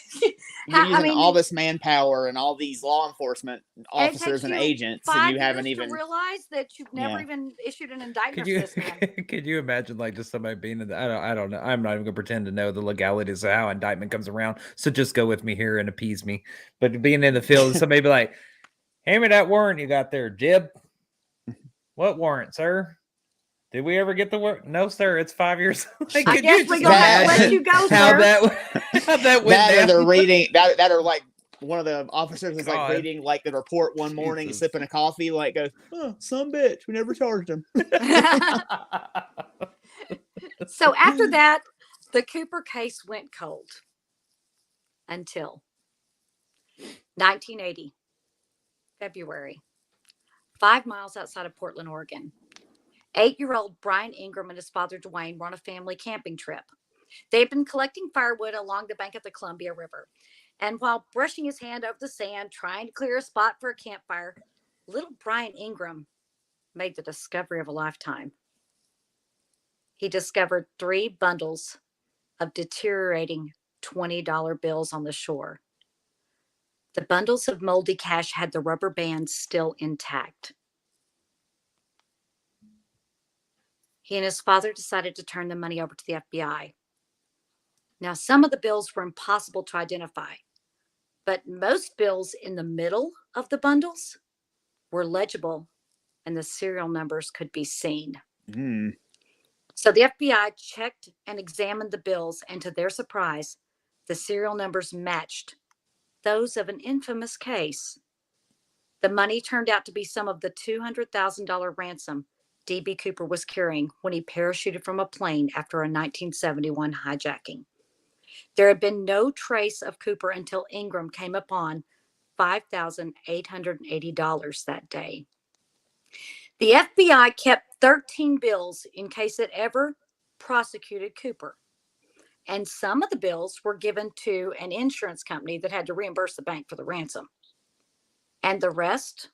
You're I using mean, all this manpower and all these law enforcement it officers takes and you agents, and 5 you years haven't to even. realize that you've never Yeah. even issued an Could indictment you for this man. could you imagine like just somebody being in the, I don't know. I'm not even gonna pretend to know the legalities of how indictment comes around. So just go with me here and appease me. But being in the field and somebody be like, hand me that warrant you got there, Jib. What warrant, sir? Did we ever get the warrant? No, sir. It's 5 years. Like, I could guess you we're just gonna have to let imagine you go, how sir. that went That or down? they're reading that are like one of the officers is like God. reading like the report one morning, Jesus. sipping a coffee, like goes, "Oh, some bitch, we never charged him." So after that, the Cooper case went cold until 1980, February, 5 miles outside of Portland, Oregon. 8-year-old Brian Ingram and his father Dwayne were on a family camping trip. They had been collecting firewood along the bank of the Columbia River. And while brushing his hand over the sand, trying to clear a spot for a campfire, little Brian Ingram made the discovery of a lifetime. He discovered 3 bundles of deteriorating $20 bills on the shore. The bundles of moldy cash had the rubber bands still intact. He and his father decided to turn the money over to the FBI. Now, some of the bills were impossible to identify, but most bills in the middle of the bundles were legible and the serial numbers could be seen. Mm. So the FBI checked and examined the bills, and to their surprise, the serial numbers matched those of an infamous case. The money turned out to be some of the $200,000 ransom D.B. Cooper was carrying when he parachuted from a plane after a 1971 hijacking. There had been no trace of Cooper until Ingram came upon $5,880 that day. The FBI kept 13 bills in case it ever prosecuted Cooper. And some of the bills were given to an insurance company that had to reimburse the bank for the ransom. And the rest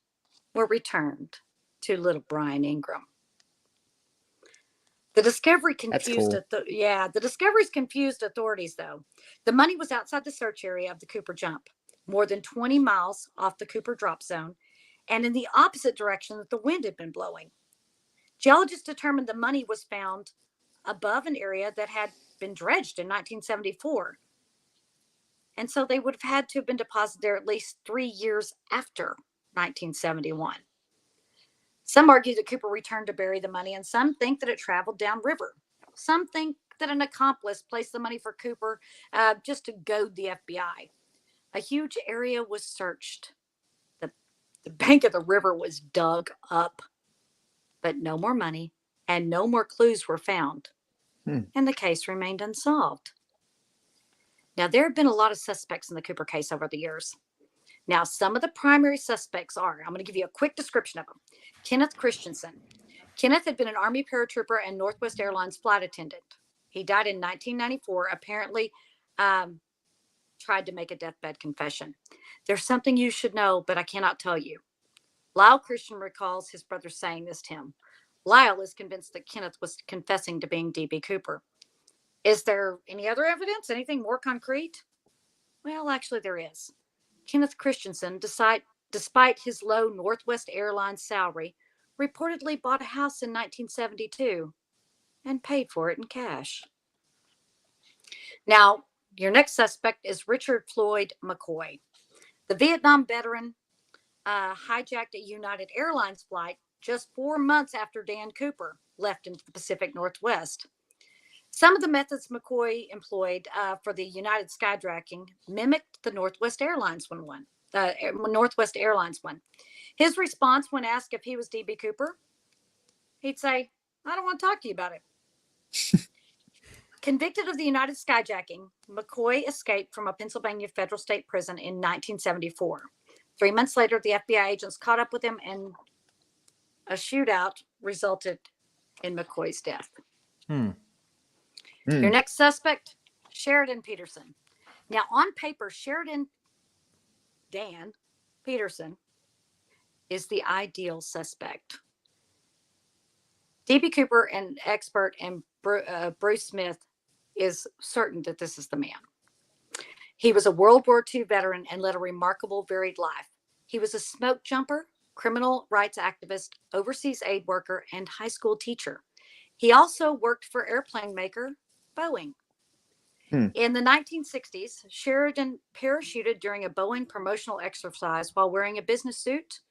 were returned to little Brian Ingram. The discovery confused the discoveries confused authorities, though. The money was outside the search area of the Cooper jump, more than 20 miles off the Cooper drop zone, and in the opposite direction that the wind had been blowing. Geologists determined the money was found above an area that had been dredged in 1974. And so they would have had to have been deposited there at least 3 years after 1971. Some argue that Cooper returned to bury the money, and some think that it traveled downriver. Some think that an accomplice placed the money for Cooper just to goad the FBI. A huge area was searched. The bank of the river was dug up, but no more money and no more clues were found. And the case remained unsolved. Now, there have been a lot of suspects in the Cooper case over the years. Now, some of the primary suspects are, I'm going to give you a quick description of them. Kenneth Christensen. Kenneth had been an Army paratrooper and Northwest Airlines flight attendant. He died in 1994, apparently tried to make a deathbed confession. There's something you should know, but I cannot tell you. Lyle Christian recalls his brother saying this to him. Lyle is convinced that Kenneth was confessing to being D.B. Cooper. Is there any other evidence? Anything more concrete? Well, actually, there is. Kenneth Christensen, despite his low Northwest Airlines salary, reportedly bought a house in 1972 and paid for it in cash. Now, your next suspect is Richard Floyd McCoy. The Vietnam veteran hijacked a United Airlines flight just 4 months after Dan Cooper left into the Pacific Northwest. Some of the methods McCoy employed for the United skyjacking mimicked the Northwest Airlines one. His response when asked if he was D.B. Cooper, he'd say, "I don't want to talk to you about it." Convicted of the United skyjacking, McCoy escaped from a Pennsylvania federal state prison in 1974. 3 months later, the FBI agents caught up with him, and a shootout resulted in McCoy's death. Hmm. Your next suspect, Sheridan Peterson. Now, on paper, Sheridan Dan Peterson is the ideal suspect. D.B. Cooper, an expert, and Bruce Smith is certain that this is the man. He was a World War II veteran and led a remarkable, varied life. He was a smoke jumper, criminal rights activist, overseas aid worker, and high school teacher. He also worked for airplane maker Boeing. In the 1960s, Sheridan parachuted during a Boeing promotional exercise while wearing a business suit,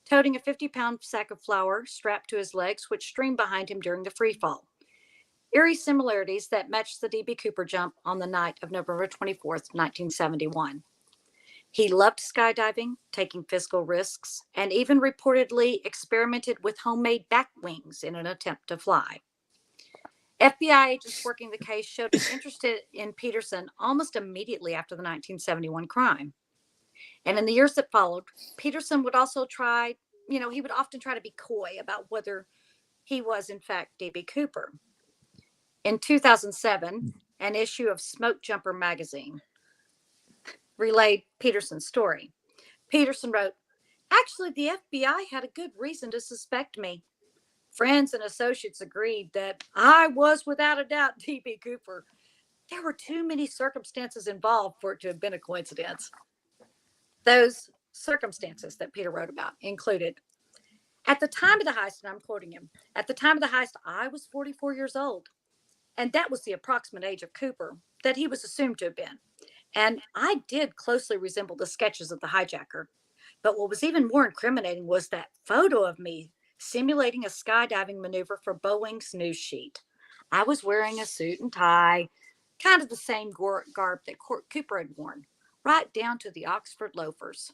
toting a 50-pound sack of flour strapped to his legs, which streamed behind him during the free fall. Eerie similarities that matched the D.B. Cooper jump on the night of November 24th, 1971. He loved skydiving, taking physical risks, and even reportedly experimented with homemade bat wings in an attempt to fly. FBI agents working the case showed an interest in Peterson almost immediately after the 1971 crime. And in the years that followed, Peterson would also try, he would often try to be coy about whether he was, in fact, D.B. Cooper. In 2007, an issue of Smoke Jumper magazine relayed Peterson's story. Peterson wrote, "Actually, the FBI had a good reason to suspect me. Friends and associates agreed that I was without a doubt D.B. Cooper. There were too many circumstances involved for it to have been a coincidence." Those circumstances that Peter wrote about included, at the time of the heist, and I'm quoting him, "At the time of the heist, I was 44 years old. And that was the approximate age of Cooper that he was assumed to have been. And I did closely resemble the sketches of the hijacker. But what was even more incriminating was that photo of me simulating a skydiving maneuver for Boeing's news sheet. I was wearing a suit and tie, kind of the same garb that Cooper had worn, right down to the Oxford loafers."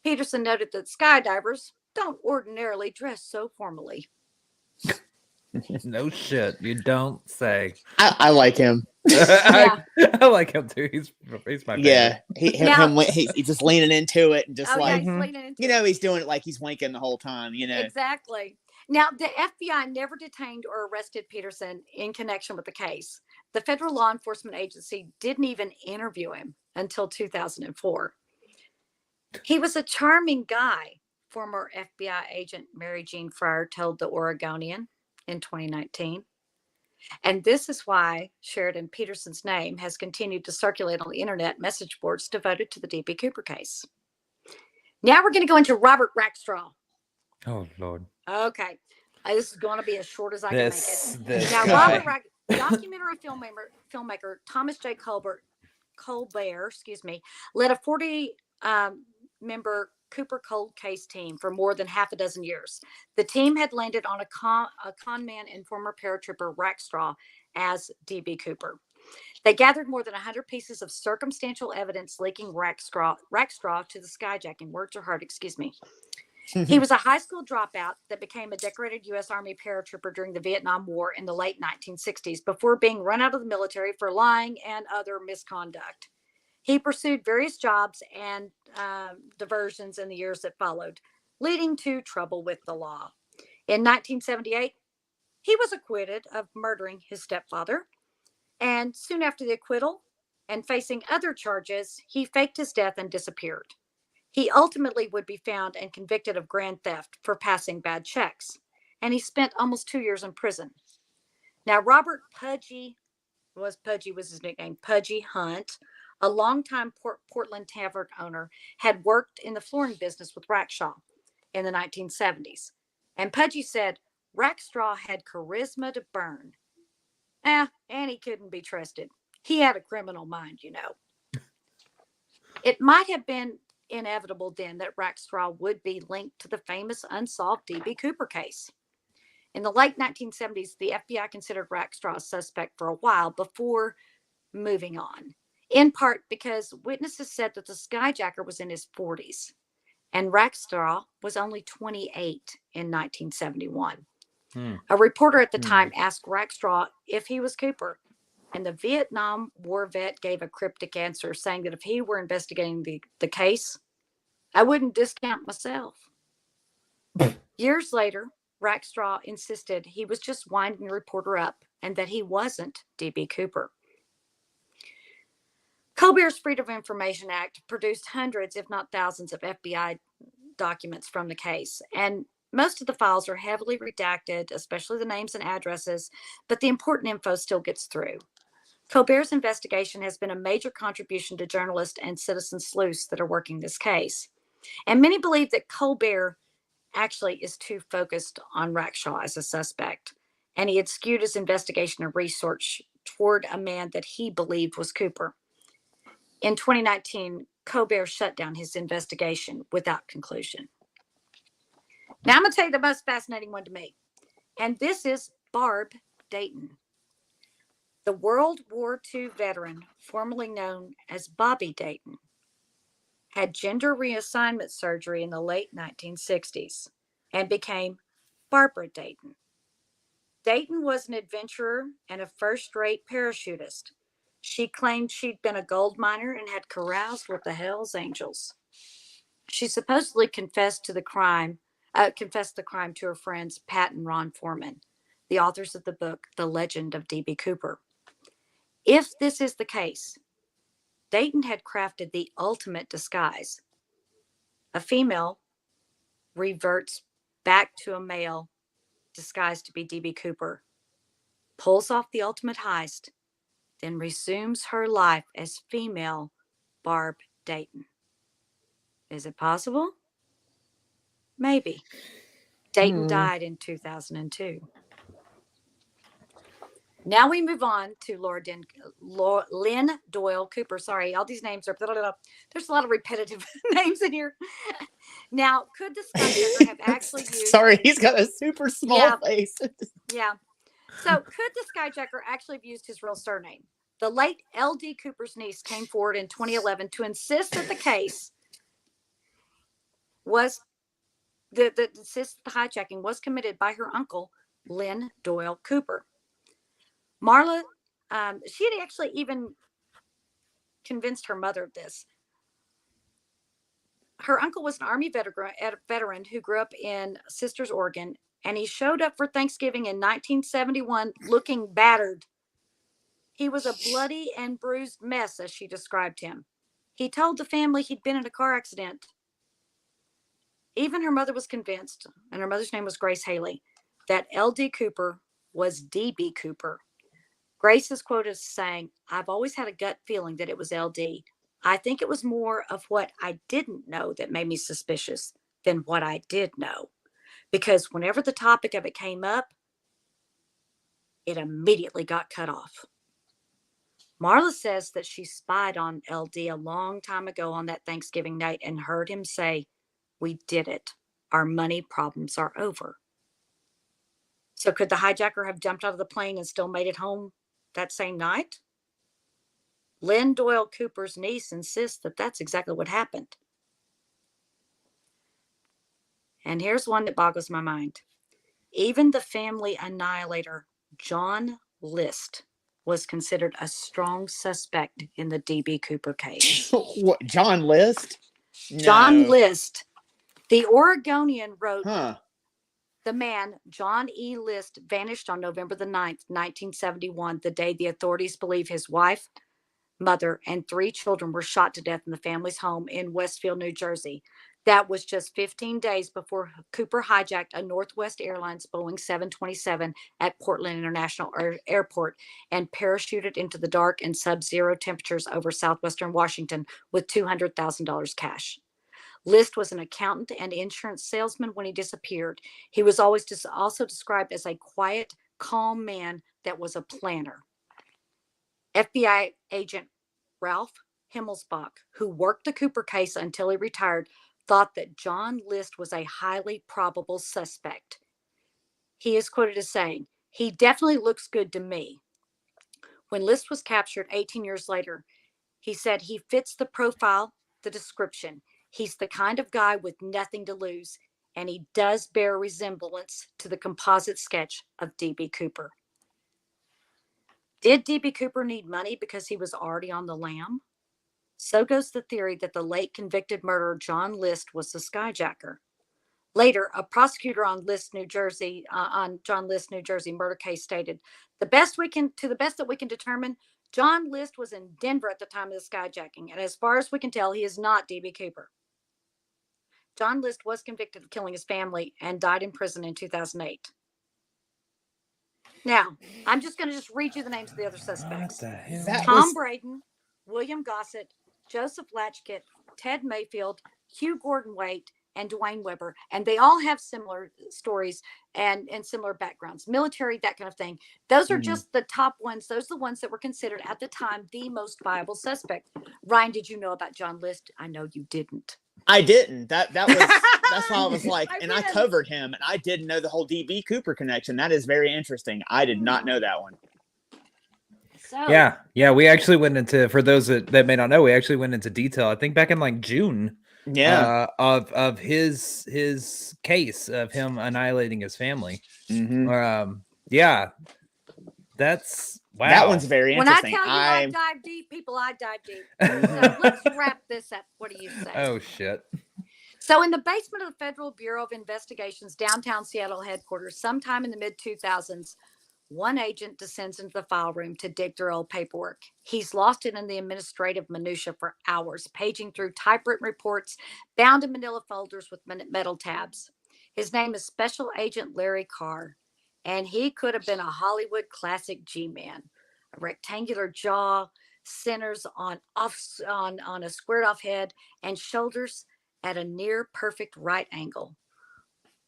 Peterson noted that skydivers don't ordinarily dress so formally. No shit, you don't say. I like him. I like him too. He's my favorite. Yeah, he's just leaning into it and just he's leaning into it. He's doing it like he's winking the whole time. Exactly. Now, the FBI never detained or arrested Peterson in connection with the case. The federal law enforcement agency didn't even interview him until 2004. He was a charming guy, former FBI agent Mary Jean Fryer told the Oregonian in 2019. And this is why Sheridan Peterson's name has continued to circulate on the internet message boards devoted to the D.B. Cooper case. Now we're going to go into Robert Rackstraw. Oh, Lord. Okay. This is going to be as short as I can make it. Now, guy. Robert documentary filmmaker Thomas J. Colbert, led a 40-member Cooper cold case team for more than half a dozen years. The team had landed on a con man and former paratrooper Rackstraw as D.B. Cooper. They gathered more than 100 pieces of circumstantial evidence linking Rackstraw to the skyjacking. Words are hard, excuse me. He was a high school dropout that became a decorated U.S. Army paratrooper during the Vietnam War in the late 1960s before being run out of the military for lying and other misconduct. He pursued various jobs and diversions in the years that followed, leading to trouble with the law. In 1978, he was acquitted of murdering his stepfather. And soon after the acquittal and facing other charges, he faked his death and disappeared. He ultimately would be found and convicted of grand theft for passing bad checks. And he spent almost 2 years in prison. Now, Robert Pudgy was his nickname, Pudgy Hunt, a longtime Portland tavern owner, had worked in the flooring business with Rackstraw in the 1970s. And Pudgy said Rackstraw had charisma to burn. And he couldn't be trusted. He had a criminal mind, It might have been inevitable then that Rackstraw would be linked to the famous unsolved D.B. Cooper case. In the late 1970s, the FBI considered Rackstraw a suspect for a while before moving on, in part because witnesses said that the skyjacker was in his 40s and Rackstraw was only 28 in 1971. A reporter at the time asked Rackstraw if he was Cooper, and the Vietnam War vet gave a cryptic answer saying that if he were investigating the case, I wouldn't discount myself. Years later, Rackstraw insisted he was just winding the reporter up and that he wasn't D.B. Cooper. Colbert's Freedom of Information Act produced hundreds, if not thousands, of FBI documents from the case, and most of the files are heavily redacted, especially the names and addresses, but the important info still gets through. Colbert's investigation has been a major contribution to journalists and citizen sleuths that are working this case. And many believe that Colbert actually is too focused on Rackshaw as a suspect, and he had skewed his investigation and research toward a man that he believed was Cooper. In 2019, Colbert shut down his investigation without conclusion. Now I'm going to tell you the most fascinating one to me, and this is Barb Dayton. The World War II veteran, formerly known as Bobby Dayton, had gender reassignment surgery in the late 1960s and became Barbara Dayton. Dayton was an adventurer and a first-rate parachutist. She claimed she'd been a gold miner and had caroused with the Hells Angels. She supposedly confessed the crime to her friends Pat and Ron Foreman, the authors of the book The Legend of D.B. Cooper. If this is the case, Dayton had crafted the ultimate disguise. A female reverts back to a male disguised to be D.B. Cooper, pulls off the ultimate heist, then resumes her life as female Barb Dayton. Is it possible? Maybe. Dayton died in 2002. Now we move on to Lynn Doyle Cooper. Sorry, all these names are, there's a lot of repetitive names in here. Now, could the skyjacker have actually used... Sorry, he's got a super small face. Yeah. So could the skyjacker actually have used his real surname? The late L.D. Cooper's niece came forward in 2011 to insist that the case was, the hijacking was committed by her uncle, Lynn Doyle Cooper. Marla, she had actually even convinced her mother of this. Her uncle was an Army veteran who grew up in Sisters, Oregon, and he showed up for Thanksgiving in 1971 looking battered. He was a bloody and bruised mess, as she described him. He told the family he'd been in a car accident. Even her mother was convinced, and her mother's name was Grace Haley, that L.D. Cooper was D.B. Cooper. Grace is quoted as saying, "I've always had a gut feeling that it was LD. I think it was more of what I didn't know that made me suspicious than what I did know. Because whenever the topic of it came up, it immediately got cut off." Marla says that she spied on LD a long time ago on that Thanksgiving night and heard him say, "We did it. Our money problems are over." So could the hijacker have jumped out of the plane and still made it home that same night? Lynn Doyle Cooper's niece insists that that's exactly what happened. And here's one that boggles my mind. Even the family annihilator, John List, was considered a strong suspect in the D.B. Cooper case. What, John List? No. John List, the Oregonian, wrote, The man, John E. List, vanished on November the 9th, 1971, the day the authorities believe his wife, mother, and 3 children were shot to death in the family's home in Westfield, New Jersey. That was just 15 days before Cooper hijacked a Northwest Airlines Boeing 727 at Portland International Airport and parachuted into the dark and sub-zero temperatures over southwestern Washington with $200,000 cash. List was an accountant and insurance salesman when he disappeared. He was always also described as a quiet, calm man that was a planner. FBI agent Ralph Himmelsbach, who worked the Cooper case until he retired, thought that John List was a highly probable suspect. He is quoted as saying, "He definitely looks good to me." When List was captured 18 years later, he said he fits the profile, the description. He's the kind of guy with nothing to lose, and he does bear resemblance to the composite sketch of D.B. Cooper. Did D.B. Cooper need money because he was already on the lam? So goes the theory that the late convicted murderer John List was the skyjacker. Later, a prosecutor on List, New Jersey, on John List, New Jersey murder case stated, the best that we can determine, John List was in Denver at the time of the skyjacking, and as far as we can tell, he is not DB Cooper. John List was convicted of killing his family and died in prison in 2008. Now, I'm just going to read you the names of the other suspects. What the hell? That Tom was Braden, William Gossett, Joseph Latchkit, Ted Mayfield, Hugh Gordon Waite, and Dwayne Weber. And they all have similar stories and similar backgrounds, military, that kind of thing. Those are just the top ones. Those are the ones that were considered at the time the most viable suspect. Ryan, did you know about John List? I know you didn't. I didn't. That's why I was like, I and I didn't. covered him, and I didn't know the whole DB Cooper connection. That is very interesting. I did not know that one. So, Yeah. We actually went into, for those that may not know, we actually went into detail. I think back in like June, Yeah. of his case of him annihilating his family. Yeah, that's wow. That one's very when I interesting. tell you I dive deep, people, I dive deep. So let's wrap this up. What do you say? Oh shit. So in the basement of the Federal Bureau of Investigation's downtown Seattle headquarters, sometime in the mid-2000s, one agent descends into the file room to dig through old paperwork. He's lost it in the administrative minutia for hours, paging through typewritten reports bound in manila folders with metal tabs. His name is Special Agent Larry Carr, and he could have been a Hollywood classic G-man. A rectangular jaw, centers on a squared off head, and shoulders at a near perfect right angle.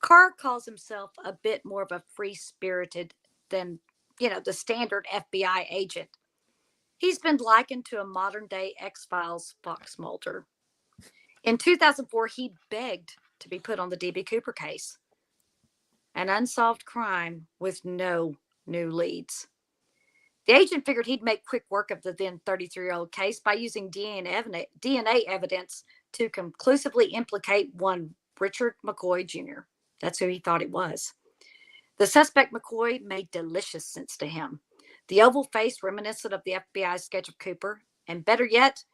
Carr calls himself a bit more of a free-spirited than, the standard FBI agent. He's been likened to a modern-day X-Files Fox Mulder. In 2004, he begged to be put on the DB Cooper case, an unsolved crime with no new leads. The agent figured he'd make quick work of the then 33-year-old case by using DNA evidence to conclusively implicate one Richard McCoy Jr. That's who he thought it was. The suspect, McCoy, made delicious sense to him. The oval face reminiscent of the FBI's sketch of Cooper, and better yet,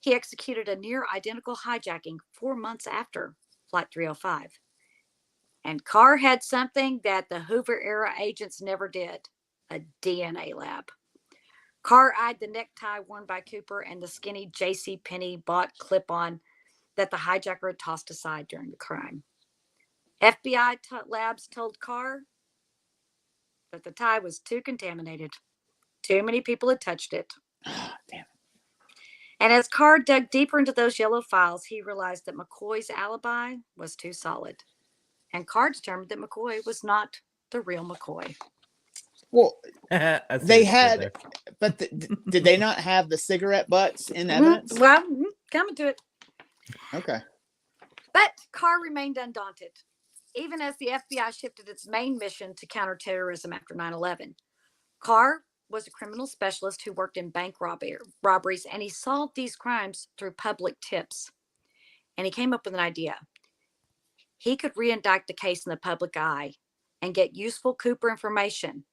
he executed a near identical hijacking 4 months after Flight 305. And Carr had something that the Hoover era agents never did, a DNA lab. Carr eyed the necktie worn by Cooper and the skinny J.C. Penney bought clip-on that the hijacker had tossed aside during the crime. FBI labs told Carr that the tie was too contaminated. Too many people had touched it. Damn. And as Carr dug deeper into those yellow files, he realized that McCoy's alibi was too solid. And Carr determined that McCoy was not the real McCoy. Well, they had, there. but did they not have the cigarette butts in evidence? Well, coming to it. Okay. But Carr remained undaunted, even as the FBI shifted its main mission to counterterrorism after 9/11. Carr was a criminal specialist who worked in bank robberies, and he solved these crimes through public tips. And he came up with an idea. He could re-indict the case in the public eye and get useful Cooper information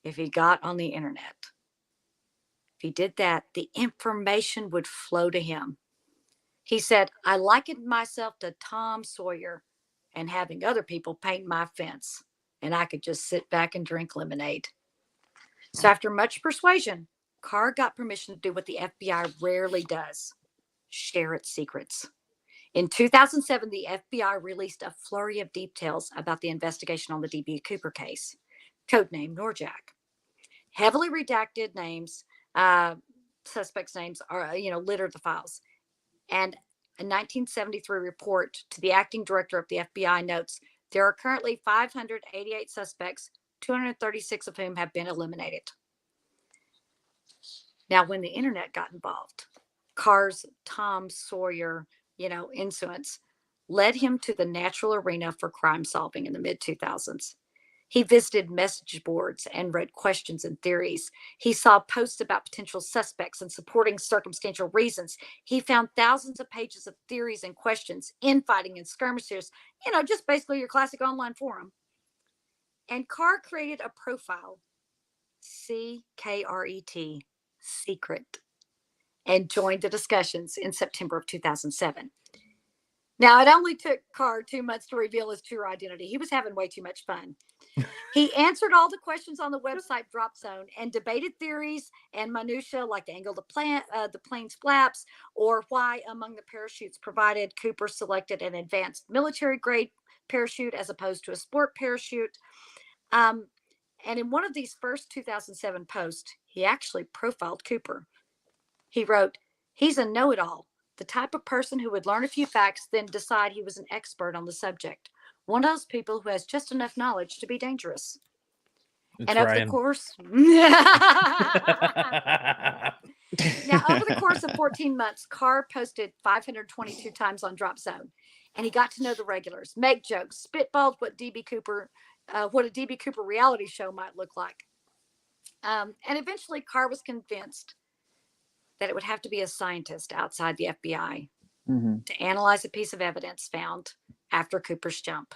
if he got on the internet. If he did that, the information would flow to him. He said, I likened myself to Tom Sawyer and having other people paint my fence, and I could just sit back and drink lemonade. So after much persuasion, Carr got permission to do what the FBI rarely does, share its secrets. In 2007, the FBI released a flurry of details about the investigation on the DB Cooper case, codenamed Norjack. Heavily redacted names, suspects' names are, littered the files. And a 1973 report to the acting director of the FBI notes there are currently 588 suspects, 236 of whom have been eliminated. Now, when the internet got involved, Carr's Tom Sawyer, influence led him to the natural arena for crime solving in the mid-2000s. He visited message boards and read questions and theories. He saw posts about potential suspects and supporting circumstantial reasons. He found thousands of pages of theories and questions, infighting and skirmishes, just basically your classic online forum. And Carr created a profile, CKRET, secret, and joined the discussions in September of 2007. Now, it only took Carr 2 months to reveal his true identity. He was having way too much fun. He answered all the questions on the website Drop Zone and debated theories and minutia like the angle of the plane's flaps, or why among the parachutes provided Cooper selected an advanced military grade parachute as opposed to a sport parachute. Um, and in one of these first 2007 posts, he actually profiled Cooper. He wrote, "He's a know-it-all, the type of person who would learn a few facts, then decide he was an expert on the subject. One of those people who has just enough knowledge to be dangerous." It's And over the Ryan. course, now over the course of 14 months, Carr posted 522 times on Drop Zone, and he got to know the regulars, make jokes, spitballed what a DB Cooper reality show might look like. And eventually, Carr was convinced that it would have to be a scientist outside the FBI to analyze a piece of evidence found after Cooper's jump,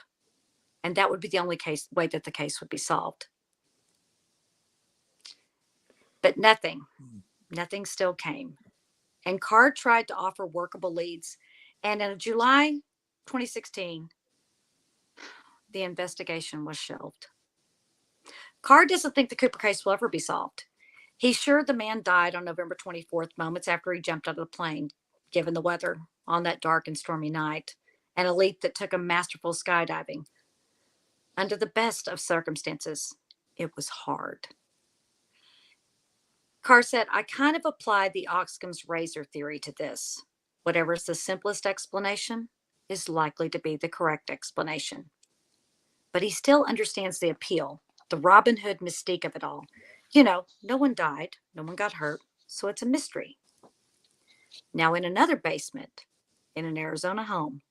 and that would be the only way that the case would be solved. But nothing still came. And Carr tried to offer workable leads. And in July 2016, the investigation was shelved. Carr doesn't think the Cooper case will ever be solved. He's sure the man died on November 24th, moments after he jumped out of the plane, given the weather on that dark and stormy night, and a leap that took him masterful skydiving. Under the best of circumstances, it was hard. Carr said, "I kind of applied the Occam's razor theory to this. Whatever is the simplest explanation is likely to be the correct explanation." But he still understands the appeal, the Robin Hood mystique of it all. No one died, no one got hurt, so it's a mystery. Now, in another basement, in an Arizona home,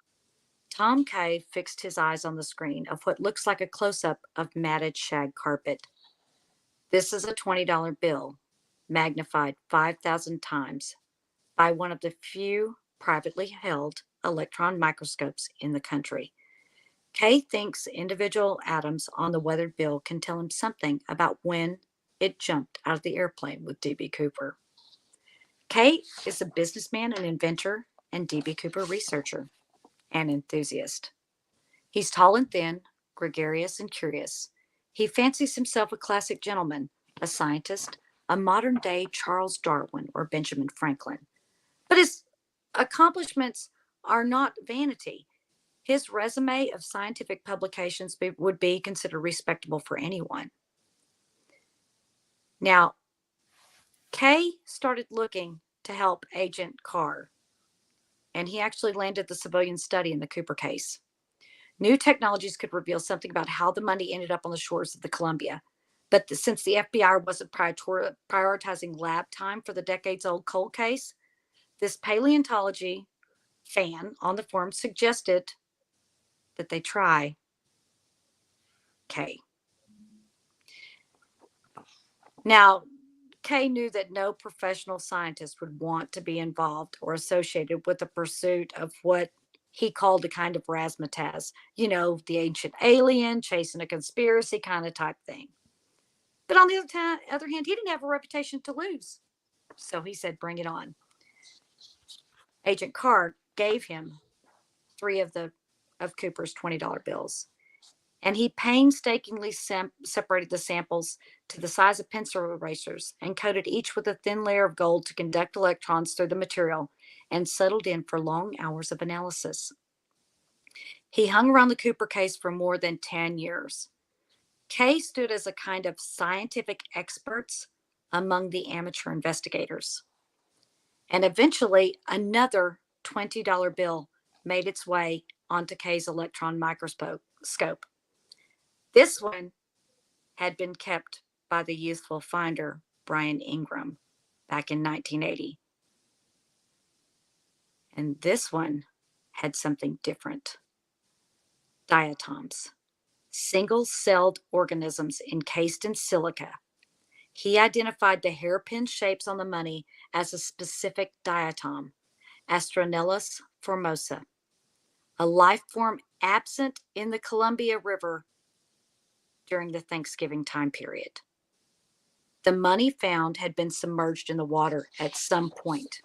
Tom Kay fixed his eyes on the screen of what looks like a close-up of matted shag carpet. This is a $20 bill, magnified 5,000 times by one of the few privately held electron microscopes in the country. Kay thinks individual atoms on the weathered bill can tell him something about when it jumped out of the airplane with D.B. Cooper. Kay is a businessman and inventor and D.B. Cooper researcher and enthusiast. He's tall and thin, gregarious and curious. He fancies himself a classic gentleman, a scientist, a modern-day Charles Darwin or Benjamin Franklin. But his accomplishments are not vanity. His resume of scientific publications would be considered respectable for anyone. Now, Kay started looking to help Agent Carr, and he actually landed the civilian study in the Cooper case. New technologies could reveal something about how the money ended up on the shores of the Columbia. But since the FBI wasn't prioritizing lab time for the decades-old cold case, this paleontology fan on the forum suggested that they try Kay. Now, Kay knew that no professional scientist would want to be involved or associated with the pursuit of what he called a kind of razzmatazz, the ancient alien, chasing a conspiracy kind of type thing. But on the other hand, he didn't have a reputation to lose. So he said, bring it on. Agent Carr gave him 3 of Cooper's $20 bills. And he painstakingly separated the samples to the size of pencil erasers and coated each with a thin layer of gold to conduct electrons through the material and settled in for long hours of analysis. He hung around the Cooper case for more than 10 years. Kay stood as a kind of scientific experts among the amateur investigators. And eventually, another $20 bill made its way onto Kay's electron microscope. This one had been kept by the youthful finder, Brian Ingram, back in 1980. And this one had something different. Diatoms, single-celled organisms encased in silica. He identified the hairpin shapes on the money as a specific diatom, Astronellus formosa, a life form absent in the Columbia River during the Thanksgiving time period. The money found had been submerged in the water at some point,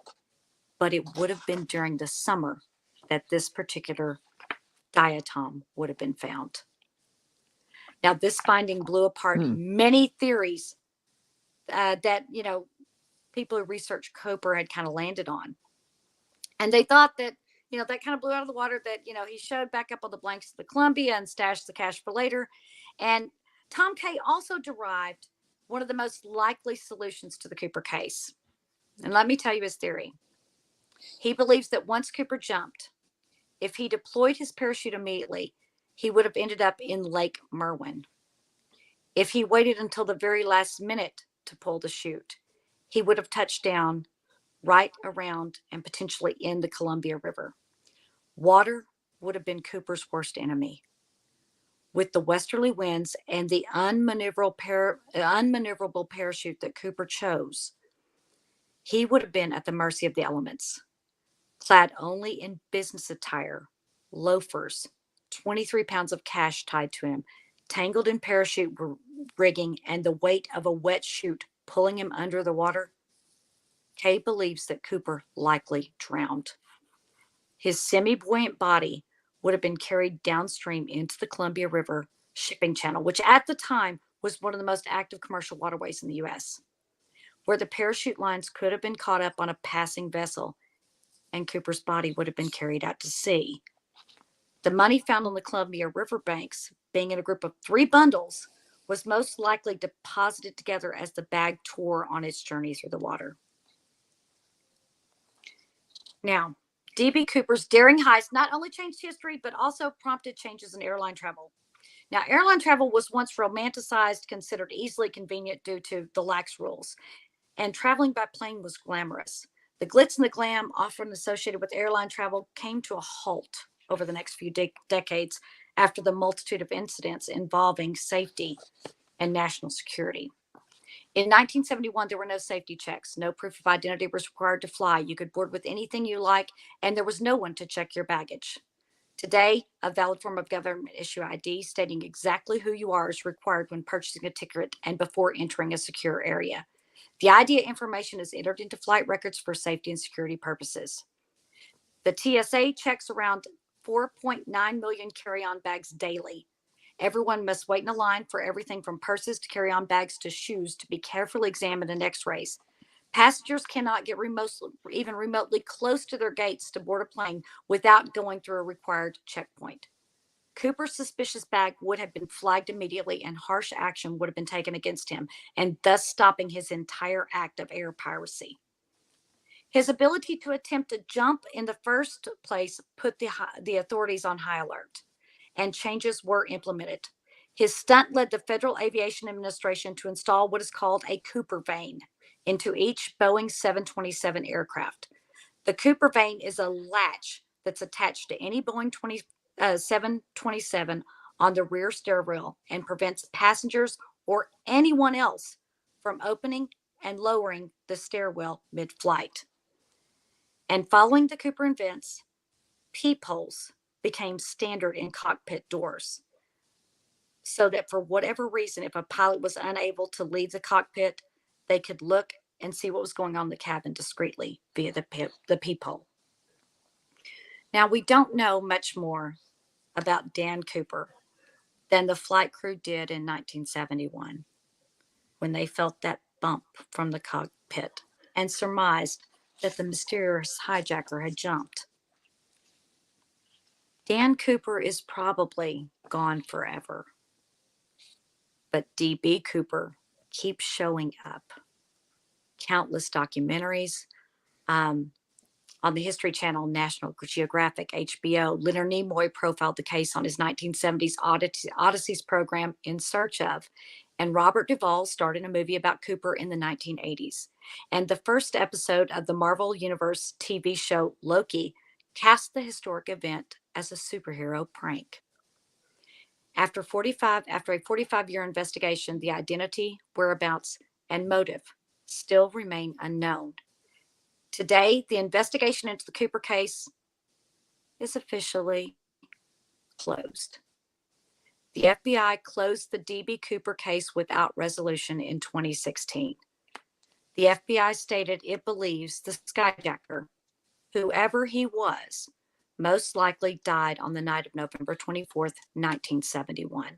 but it would have been during the summer that this particular diatom would have been found. Now, this finding blew apart many theories that, people who researched Cooper had kind of landed on. And they thought that, that kind of blew out of the water, that, he showed back up on the blanks of the Columbia and stashed the cash for later. And Tom Kay also derived one of the most likely solutions to the Cooper case. And let me tell you his theory. He believes that once Cooper jumped, if he deployed his parachute immediately, he would have ended up in Lake Merwin. If he waited until the very last minute to pull the chute, he would have touched down right around and potentially in the Columbia River. Water would have been Cooper's worst enemy. With the westerly winds and the unmaneuverable parachute that Cooper chose, he would have been at the mercy of the elements. Clad only in business attire, loafers, 23 pounds of cash tied to him, tangled in parachute rigging, and the weight of a wet chute pulling him under the water, Kay believes that Cooper likely drowned. His semi-buoyant body would have been carried downstream into the Columbia River shipping channel, which at the time was one of the most active commercial waterways in the U.S., where the parachute lines could have been caught up on a passing vessel, and Cooper's body would have been carried out to sea. The money found on the Columbia River banks, being in a group of 3 bundles, was most likely deposited together as the bag tore on its journey through the water. Now, D.B. Cooper's daring heist not only changed history, but also prompted changes in airline travel. Now, airline travel was once romanticized, considered easily convenient due to the lax rules, and traveling by plane was glamorous. The glitz and the glam often associated with airline travel came to a halt over the next few decades after the multitude of incidents involving safety and national security. In 1971, there were no safety checks. No proof of identity was required to fly. You could board with anything you like, and there was no one to check your baggage. Today, a valid form of government issue ID stating exactly who you are is required when purchasing a ticket and before entering a secure area. The ID information is entered into flight records for safety and security purposes. The TSA checks around 4.9 million carry-on bags daily. Everyone must wait in a line for everything from purses to carry-on bags to shoes to be carefully examined in x-rays. Passengers cannot get even remotely close to their gates to board a plane without going through a required checkpoint. Cooper's suspicious bag would have been flagged immediately, and harsh action would have been taken against him, and thus stopping his entire act of air piracy. His ability to attempt to jump in the first place put the authorities on high alert, and changes were implemented. His stunt led the Federal Aviation Administration to install what is called a Cooper vane into each Boeing 727 aircraft. The Cooper vane is a latch that's attached to any Boeing 727 on the rear stairwell and prevents passengers or anyone else from opening and lowering the stairwell mid-flight. And following the Cooper events, peepholes became standard in cockpit doors, so that for whatever reason, if a pilot was unable to leave the cockpit, they could look and see what was going on in the cabin discreetly via the peephole. Now, we don't know much more about Dan Cooper than the flight crew did in 1971 when they felt that bump from the cockpit and surmised that the mysterious hijacker had jumped. Dan Cooper is probably gone forever, but D.B. Cooper keeps showing up. Countless documentaries on the History Channel, National Geographic, HBO. Leonard Nimoy profiled the case on his 1970s Odysseys program, In Search Of, and Robert Duvall starred in a movie about Cooper in the 1980s. And the first episode of the Marvel Universe TV show Loki cast the historic event as a superhero prank. After a 45-year investigation, the identity, whereabouts, and motive still remain unknown. Today, the investigation into the Cooper case is officially closed. The FBI closed the D.B. Cooper case without resolution in 2016. The FBI stated it believes the skyjacker, whoever he was, most likely died on the night of November 24th, 1971.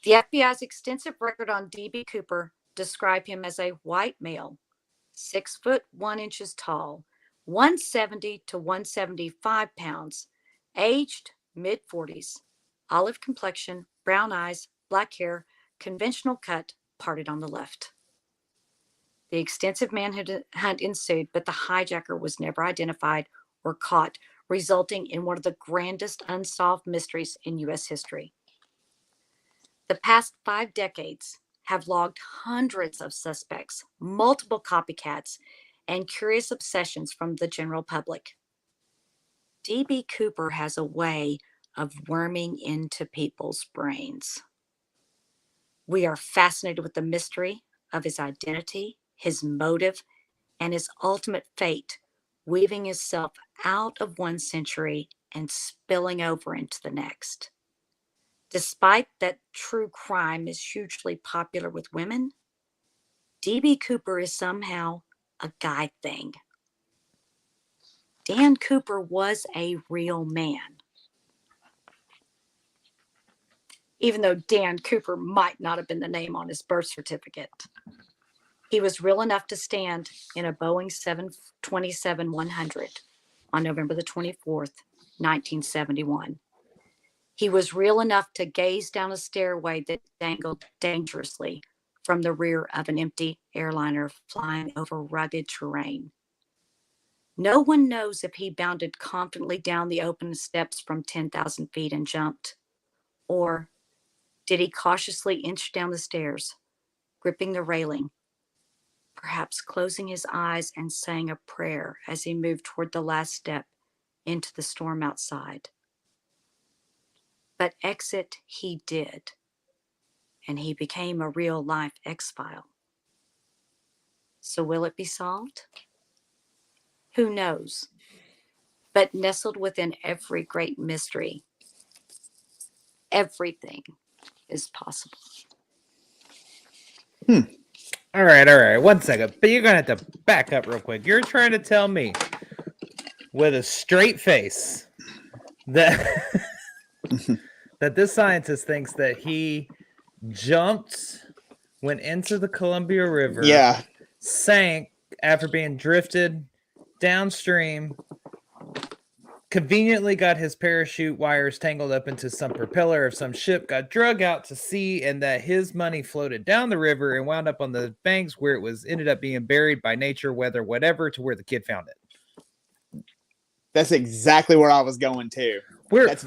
The FBI's extensive record on D.B. Cooper describe him as a white male, 6'1" tall, 170 to 175 pounds, aged mid 40s, olive complexion, brown eyes, black hair, conventional cut, parted on the left. The extensive manhunt ensued, but the hijacker was never identified or caught, resulting in one of the grandest unsolved mysteries in U.S. history. The past 5 decades have logged hundreds of suspects, multiple copycats, and curious obsessions from the general public. D.B. Cooper has a way of worming into people's brains. We are fascinated with the mystery of his identity, his motive, and his ultimate fate, weaving himself out of one century and spilling over into the next. Despite that true crime is hugely popular with women, D.B. Cooper is somehow a guy thing. Dan Cooper was a real man. Even though Dan Cooper might not have been the name on his birth certificate. He was real enough to stand in a Boeing 727-100 on November the 24th, 1971. He was real enough to gaze down a stairway that dangled dangerously from the rear of an empty airliner flying over rugged terrain. No one knows if he bounded confidently down the open steps from 10,000 feet and jumped, or did he cautiously inch down the stairs, gripping the railing, perhaps closing his eyes and saying a prayer as he moved toward the last step into the storm outside. But exit he did, and he became a real-life X-File. So will it be solved? Who knows? But nestled within every great mystery, everything is possible. All right. 1 second. But you're going to have to back up real quick. You're trying to tell me with a straight face that that this scientist thinks that he jumped, went into the Columbia River, Yeah. sank after being drifted downstream, conveniently got his parachute wires tangled up into some propeller of some ship, got drug out to sea, and that his money floated down the river and wound up on the banks where it was ended up being buried by nature, weather, whatever, to where the kid found it. That's exactly where I was going to. That's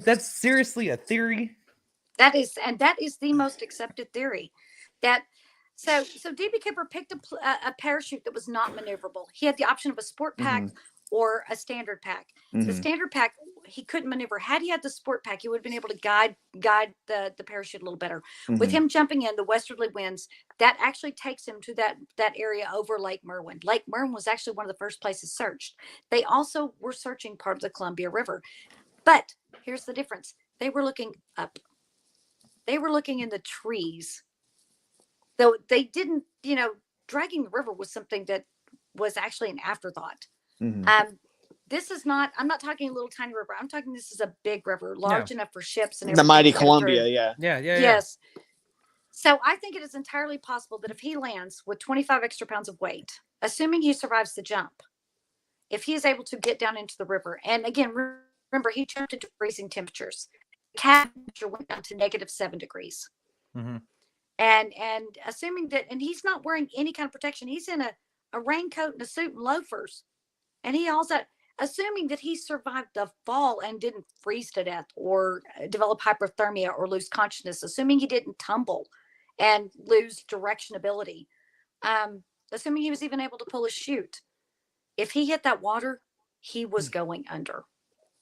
that's seriously a theory? That is the most accepted theory. That so D.B. Cooper picked a parachute that was not maneuverable. He had the option of a sport pack or a standard pack. The standard pack he couldn't maneuver. Had he had the sport pack, he would have been able to guide the parachute a little better. With him jumping in, the westerly winds, that actually takes him to that area over Lake Merwin. Lake Merwin was actually one of the first places searched. They also were searching part of the Columbia River. But here's the difference. They were looking up. They were looking in the trees. Though they didn't, dragging the river was something that was actually an afterthought. This is not, I'm not talking a little tiny river. I'm talking this is a big river, large enough for ships and everything. The mighty Columbia, yeah. Yes. So I think it is entirely possible that if he lands with 25 extra pounds of weight, assuming he survives the jump, if he is able to get down into the river, and again, remember, he jumped into freezing temperatures. The cabin temperature went down to -7 degrees. And assuming that, and he's not wearing any kind of protection, he's in a raincoat and a suit and loafers. And he also, assuming that he survived the fall and didn't freeze to death or develop hypothermia or lose consciousness, assuming he didn't tumble and lose directionability, assuming he was even able to pull a chute, if he hit that water, he was going under.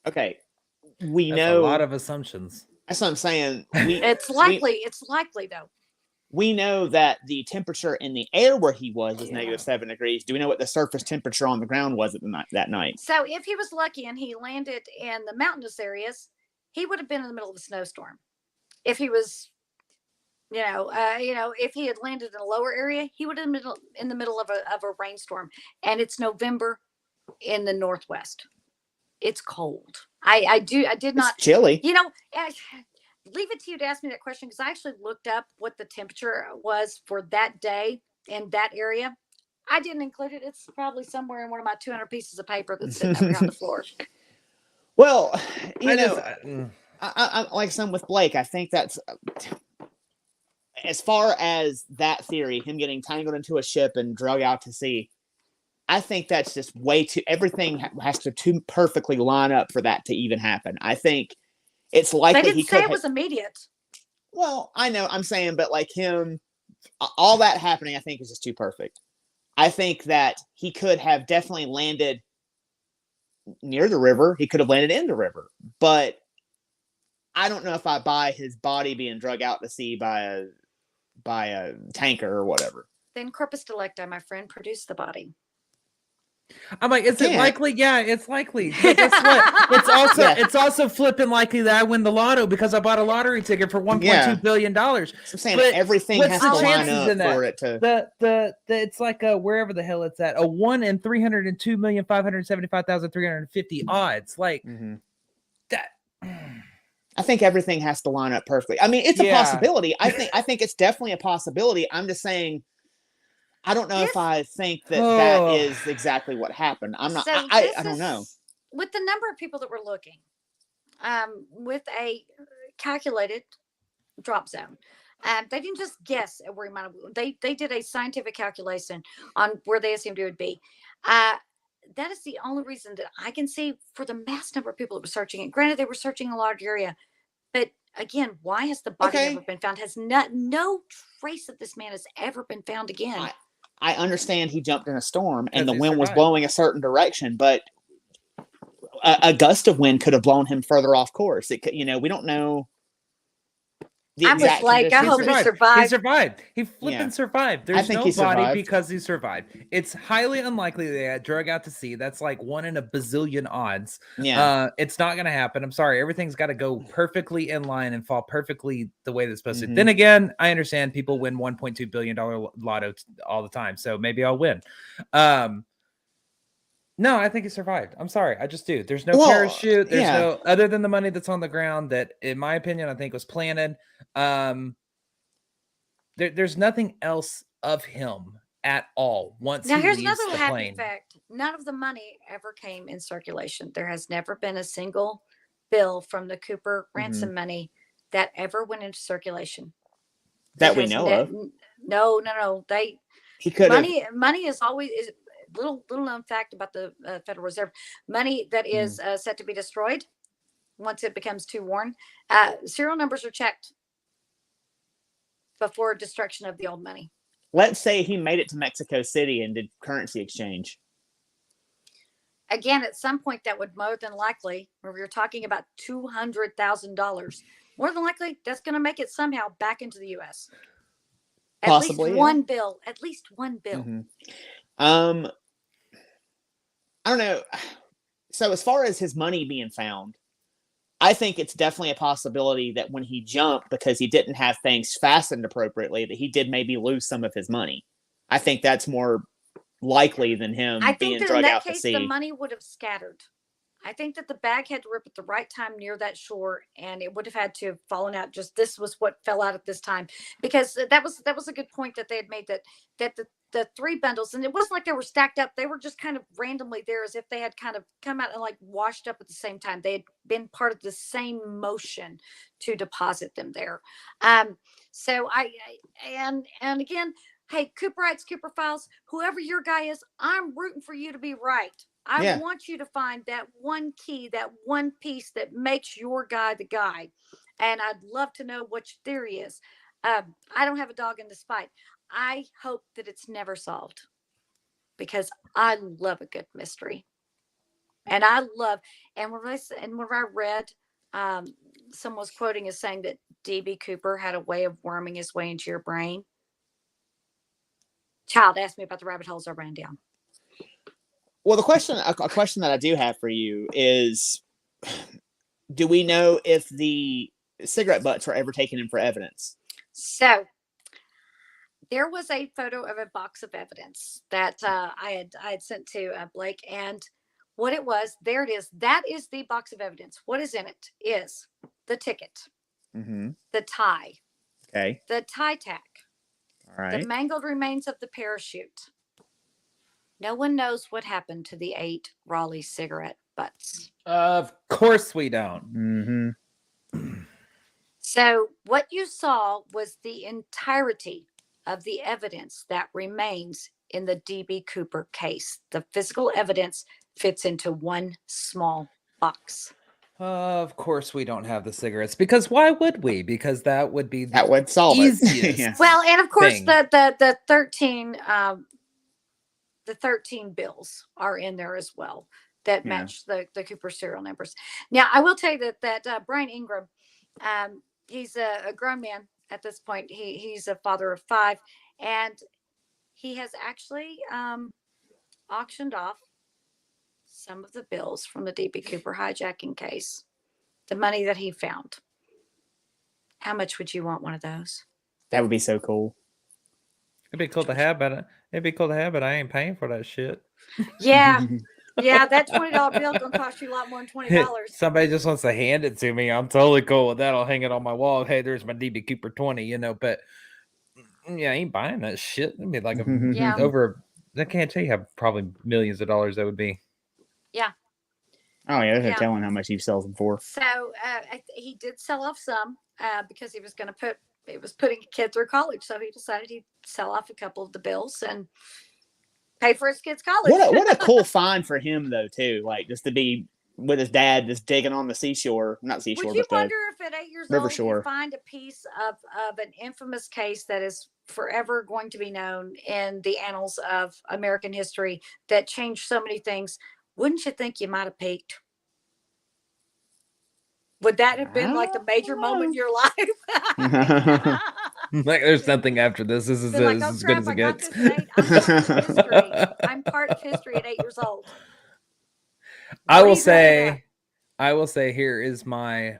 Okay. That's a lot of assumptions. That's what I'm saying. It's likely though. We know that the temperature in the air where he was -7 degrees. Do we know what the surface temperature on the ground was that night? So if he was lucky and he landed in the mountainous areas, he would have been in the middle of a snowstorm. If he was, if he had landed in a lower area, he would have been in the middle of a rainstorm. And it's November in the Northwest. It's cold. I did not, It's chilly. you know, leave it to you to ask me that question because I actually looked up what the temperature was for that day in that area. I didn't include it. It's probably somewhere in one of my 200 pieces of paper that's sitting over here on the floor. Well, you I know, just, I like some with Blake. I think that's as far as that theory, him getting tangled into a ship and drug out to sea. I think that's just way too. Everything has to too perfectly line up for that to even happen. I think it's They likely didn't he say could. it was immediate. Well, I know I'm saying, but like him, all that happening, I think is just too perfect. I think that he could have definitely landed near the river. He could have landed in the river, but I don't know if I buy his body being drug out to sea by a tanker or whatever. Then corpus delicti, my friend, produced the body. I'm like, is it Can't. likely? Yeah, it's likely. But guess what? Yeah. It's also flipping likely that I win the lotto because I bought a lottery ticket for $1.2 Yeah. billion. So I'm saying But everything what's has the to line chances up in that? for it to. The it's like a wherever the hell it's at, a 1 in 302,575,350 odds. Like Mhm. that. I think everything has to line up perfectly. I mean, it's a Yeah. possibility. I think it's definitely a possibility. I'm just saying I don't know if I think that Oh. is exactly what happened. I'm not. So I this don't know. is with the number of people that were looking, with a calculated drop zone. They didn't just guess at where he might have. They did a scientific calculation on where they assumed it would be. That is the only reason that I can see for the mass number of people that were searching it. Granted, they were searching a large area, but again, why has the body Okay. never been found? Has no trace of this man has ever been found again. I understand he jumped in a storm and 'Cause the he wind was survived. blowing a certain direction, but a gust of wind could have blown him further off course. It could, we don't know the I'm with exact Blake. I conditions. hope he He survived. survived. He flipping survived. There's think no he body survived. because he survived. It's highly unlikely they got drug out to sea. That's like 1 in a bazillion odds. Yeah. It's not going to happen. I'm sorry. Everything's got to go perfectly in line and fall perfectly the way that's supposed to. Mhm. Then again, I understand people win $1.2 billion lotto all the time. So maybe I'll win. No, I think he survived. I'm sorry. I just do. There's no parachute. There's no, other than the money that's on the ground that, in my opinion, I think was planted. There's nothing else of him at all once Now, he here's leaves another the happy plane. fact. None of the money ever came in circulation. There has never been a single bill from the Cooper ransom money that ever went into circulation. That we know of. No. He could have. Money is always is little known fact about the Federal Reserve. Money that is set to be destroyed once it becomes too worn. Serial numbers are checked before destruction of the old money. Let's say he made it to Mexico City and did currency exchange. Again, at some point, that would more than likely, where we were talking about $200,000, more than likely, that's going to make it somehow back into the U.S. Possibly, at least one bill. At least one bill. Mm-hmm. I don't know. So as far as his money being found, I think it's definitely a possibility that when he jumped, because he didn't have things fastened appropriately, that he did maybe lose some of his money. I think that's more likely than him being drug out to sea. The money would have scattered. I think that the bag had to rip at the right time near that shore, and it would have had to have fallen out. Just this was what fell out at this time, because that was a good point that they had made, that the three bundles, and it wasn't like they were stacked up. They were just kind of randomly there, as if they had kind of come out and like washed up at the same time. They had been part of the same motion to deposit them there. So and again, hey, Cooperites, Cooper Files, whoever your guy is, I'm rooting for you to be right. I want you to find that one key, that one piece that makes your guy the guy. And I'd love to know what your theory is. I don't have a dog in this fight. I hope that it's never solved, because I love a good mystery. And when I read, someone was quoting as saying that D.B. Cooper had a way of worming his way into your brain. Child asked me about the rabbit holes I ran down. Well, a question that I do have for you is, do we know if the cigarette butts were ever taken in for evidence? So there was a photo of a box of evidence that I had sent to Blake, and what it was. There it is. That is the box of evidence. What is in it is the ticket, Mm-hmm. the tie, Okay. the tie tack, All the right. mangled remains of the parachute. No one knows what happened to the 8 Raleigh cigarette butts. Of course we don't. Mm-hmm. So, what you saw was the entirety of the evidence that remains in the DB Cooper case. The physical evidence fits into one small box. Of course we don't have the cigarettes, because why would we? Because that would be That the would solve it. easiest. Yeah. Well, and of course, Thing. the 13 bills are in there as well that Yeah. match the Cooper serial numbers. Now, I will tell you that Brian Ingram, he's a grown man at this point. He's a father of 5, and he has actually auctioned off some of the bills from the DB Cooper hijacking case, the money that he found. How much would you want one of those? That would be so cool. It'd be cool to have, but I ain't paying for that shit. Yeah. Yeah, that $20 bill gonna cost you a lot more than $20. Somebody just wants to hand it to me. I'm totally cool with that. I'll hang it on my wall. Hey, there's my DB Cooper 20, but yeah, I ain't buying that shit. It'd be like Yeah. over. I can't tell you how probably millions of dollars that would be. Yeah. Oh yeah, there's Yeah. no telling how much he sells them for. So he did sell off some because he was going to putting a kid through college. So he decided he'd sell off a couple of the bills and pay for his kid's college. What a cool find for him though too. Like just to be with his dad, just digging on the seashore, not seashore, Would you but wonder if at 8 years river old shore. you find a piece of an infamous case that is forever going to be known in the annals of American history that changed so many things? Wouldn't you think you might have peaked? Would that have been like the major moment in your life? Like, there's nothing after this. This is Been like, oh as good crap, as I it got gets. this at 8. I'm part of history. I'm part of history at 8 years old. I What are will you gonna say, here is my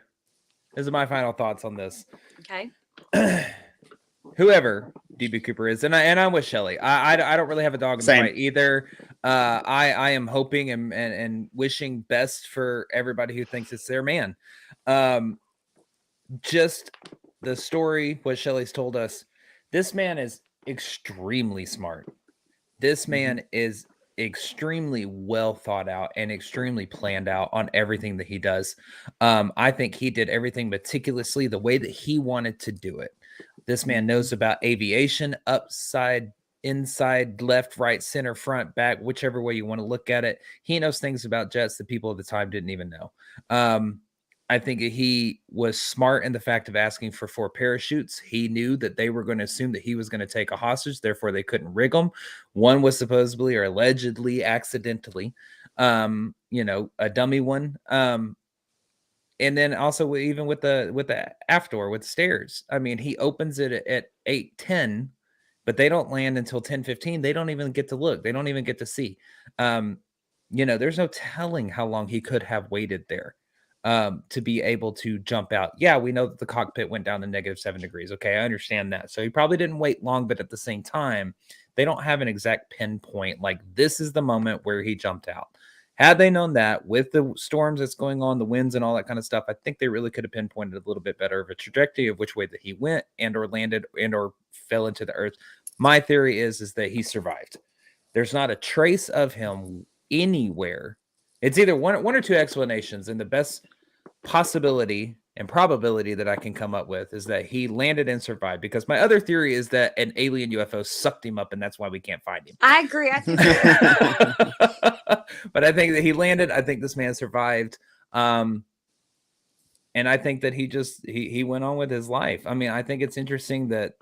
final thoughts on this. Okay. Whoever DB Cooper is, and I'm with Shelly. I don't really have a dog in the Same. fight either. I am hoping and wishing best for everybody who thinks it's their man. Just the story, what Shelly's told us. This man is extremely smart. This man is extremely well thought out and extremely planned out on everything that he does. I think he did everything meticulously the way that he wanted to do it. This man knows about aviation, upside, inside, left, right, center, front, back, whichever way you want to look at it. He knows things about jets that people at the time didn't even know. I think he was smart in the fact of asking for 4 parachutes. He knew that they were going to assume that he was going to take a hostage, therefore they couldn't rig them. One was supposedly or allegedly accidentally, a dummy one. And then also even with the aft door with stairs. I mean, he opens it at 8:10, but they don't land until 10:15. They don't even get to look. They don't even get to see. There's no telling how long he could have waited there to be able to jump out. Yeah, we know that the cockpit went down to -7 degrees. Okay, I understand that. So he probably didn't wait long, but at the same time, they don't have an exact pinpoint. Like, this is the moment where he jumped out. Had they known that with the storms that's going on, the winds and all that kind of stuff, I think they really could have pinpointed a little bit better of a trajectory of which way that he went and or landed and or fell into the earth. My theory is that he survived. There's not a trace of him anywhere. It's either one or two explanations, and the best possibility and probability that I can come up with is that he landed and survived, because my other theory is that an alien UFO sucked him up and that's why we can't find him. I agree. I think but I think that he landed. I think this man survived. And I think that he went on with his life. I mean, I think it's interesting that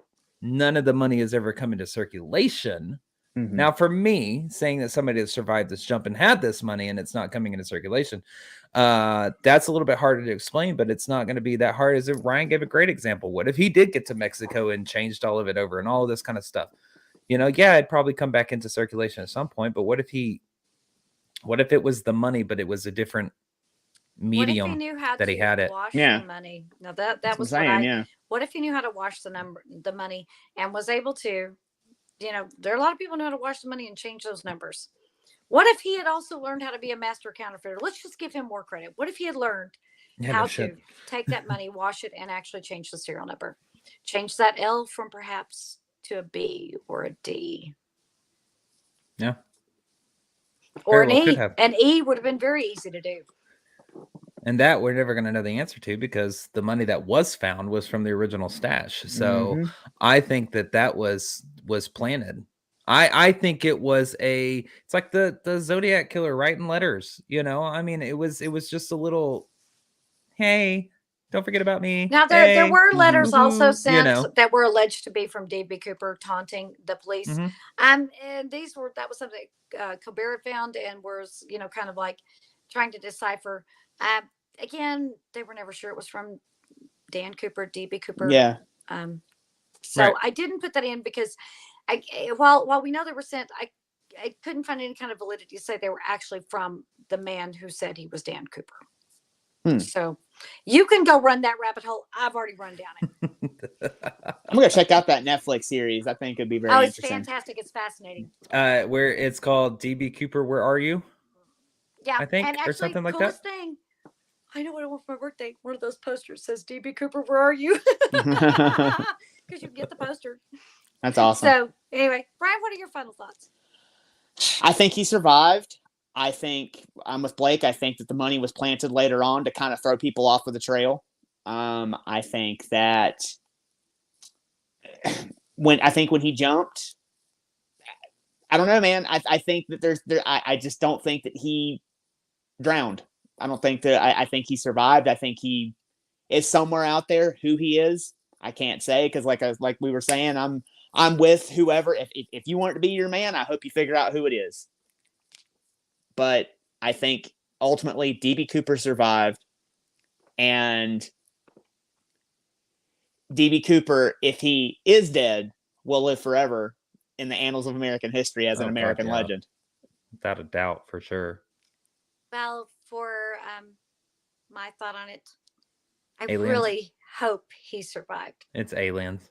none of the money has ever come into circulation. Now, for me, saying that somebody that survived this jump and had this money and it's not coming into circulation, that's a little bit harder to explain, but it's not going to be that hard. As if Ryan gave a great example. What if he did get to Mexico and changed all of it over and all of this kind of stuff? Yeah, it'd probably come back into circulation at some point, but what if it was the money, but it was a different medium what if he knew how that to he had it? wash Yeah. the money? Now that was what what I'm saying, what if he knew how to wash the money and was able to, there are a lot of people who know how to wash the money and change those numbers. What if he had also learned how to be a master counterfeiter? Let's just give him more credit. What if he had learned Yeah, how no to shit. take that money, wash it, and actually change the serial number? Change that L from perhaps to a B or a D Yeah. or Very an well could E. have. An E would have been very easy to do. And that we're never going to know the answer to because the money that was found was from the original stash. So I think that was planted. I think it was it's like the Zodiac killer writing letters, you know? I mean, it was just a little, hey, don't forget about me. Now there Hey, were letters also woohoo, you sent know. that were alleged to be from D.B. Cooper taunting the police. Mhm. And that was something Colbert found and was, kind of like trying to decipher. Um, Again, they were never sure it was from Dan Cooper, D.B. Cooper. Yeah. So Right. I didn't put that in because while we know they were sent, I couldn't find any kind of validity to say they were actually from the man who said he was Dan Cooper. So you can go run that rabbit hole. I've already run down it. I'm gonna check out that Netflix series. I think it'd be very it's interesting. fantastic. It's fascinating. Where it's called DB Cooper, Where Are You? Yeah, I think, and actually, or something like coolest that. thing. I know what I want for my birthday. One of those posters says DB Cooper, where are you? Because you can get the poster. That's awesome. So anyway, Brian, what are your final thoughts? I think he survived. I think I'm with Blake. I think that the money was planted later on to kind of throw people off of the trail. I think that when he jumped, I don't know, man. I think that I just don't think that he drowned. I don't think that I think he survived. I think he is somewhere out there. Who he is, I can't say because like we were saying, I'm with whoever. If you want it to be your man, I hope you figure out who it is. But I think ultimately DB Cooper survived, and DB Cooper, if he is dead, will live forever in the annals of American history as an American legend. Without a doubt, for sure. Well, for my thought on it, I Aliens? really hope he survived. It's aliens.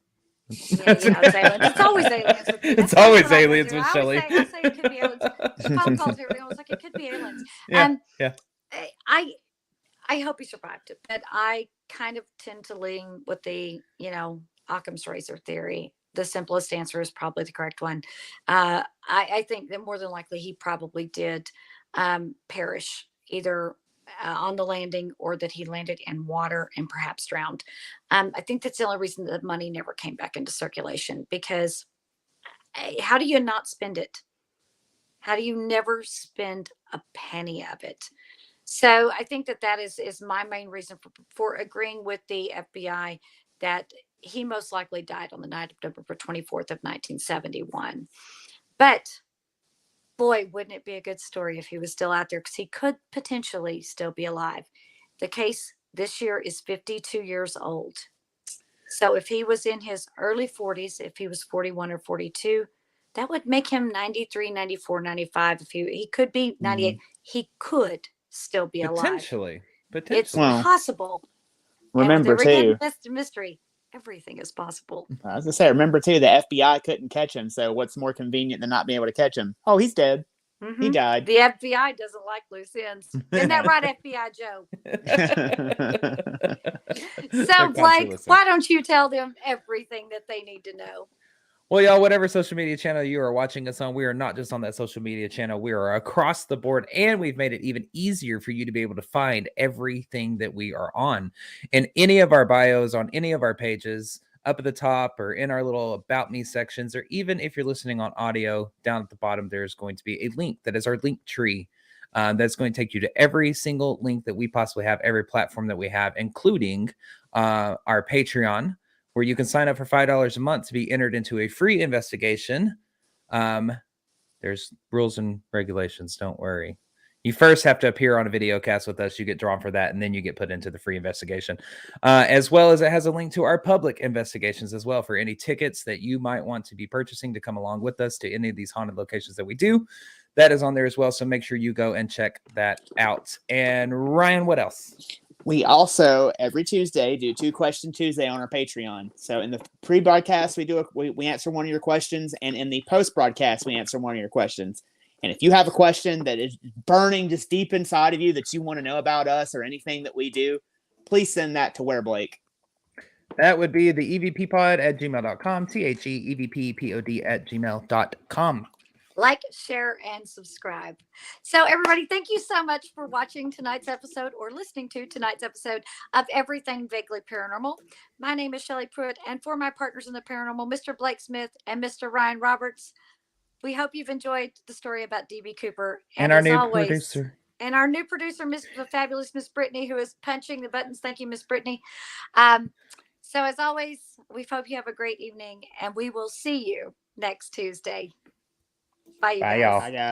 Yeah, it's aliens. It's always aliens with me. It's always aliens with Shelley. I say it could be aliens. Phone calls here. I was like, it could be aliens. Yeah. I hope he survived it, but I kind of tend to lean with the, Occam's razor theory. The simplest answer is probably the correct one. I think that more than likely he probably did perish either on the landing or that he landed in water and perhaps drowned. I think that's the only reason that money never came back into circulation, because how do you not spend it? How do you never spend a penny of it? So I think that is my main reason for agreeing with the FBI that he most likely died on the night of November 24th of 1971. But boy, wouldn't it be a good story if he was still out there, because he could potentially still be alive. The case this year is 52 years old. So if he was in his early 40s, if he was 41 or 42, that would make him 93, 94, 95. If he could be 98, he could still be alive. Potentially. It's possible. Remember too, that's the mystery. Everything is possible. I was gonna say, remember too, the FBI couldn't catch him. So what's more convenient than not being able to catch him? Oh, he's dead. Mm-hmm. He died. The FBI doesn't like loose ends. Isn't that right, FBI Joe? So, Blake, why don't you tell them everything that they need to know? Well, y'all, whatever social media channel you are watching us on, we are not just on that social media channel. We are across the board, and we've made it even easier for you to be able to find everything that we are on in any of our bios, on any of our pages, up at the top or in our little About Me sections, or even if you're listening on audio, down at the bottom, there's going to be a link that is our link tree. That's going to take you to every single link that we possibly have, every platform that we have, including our Patreon, where you can sign up for $5 a month to be entered into a free investigation. There's rules and regulations, don't worry. You first have to appear on a video cast with us. You get drawn for that, and then you get put into the free investigation. As well as it has a link to our public investigations as well for any tickets that you might want to be purchasing to come along with us to any of these haunted locations that we do. That is on there as well, so make sure you go and check that out. And Ryan, what else? We also every Tuesday do 2 Question Tuesday on our Patreon. So in the pre-broadcast, we answer one of your questions, and in the post-broadcast, we answer one of your questions. And if you have a question that is burning just deep inside of you that you want to know about us or anything that we do, please send that to where, Blake? That would be the evppod@gmail.com, THEEVPPOD@gmail.com. Like, share, and subscribe. So, everybody, thank you so much for watching tonight's episode or listening to tonight's episode of Everything Vaguely Paranormal. My name is Shelley Pruitt, and for my partners in the paranormal, Mr. Blake Smith and Mr. Ryan Roberts, we hope you've enjoyed the story about D.B. Cooper. And our as new always, producer. And our new producer, the fabulous Miss Brittany, who is punching the buttons. Thank you, Miss Brittany. So, as always, we hope you have a great evening, and we will see you next Tuesday. Bye, you Bye, guys. y'all. Bye, guys.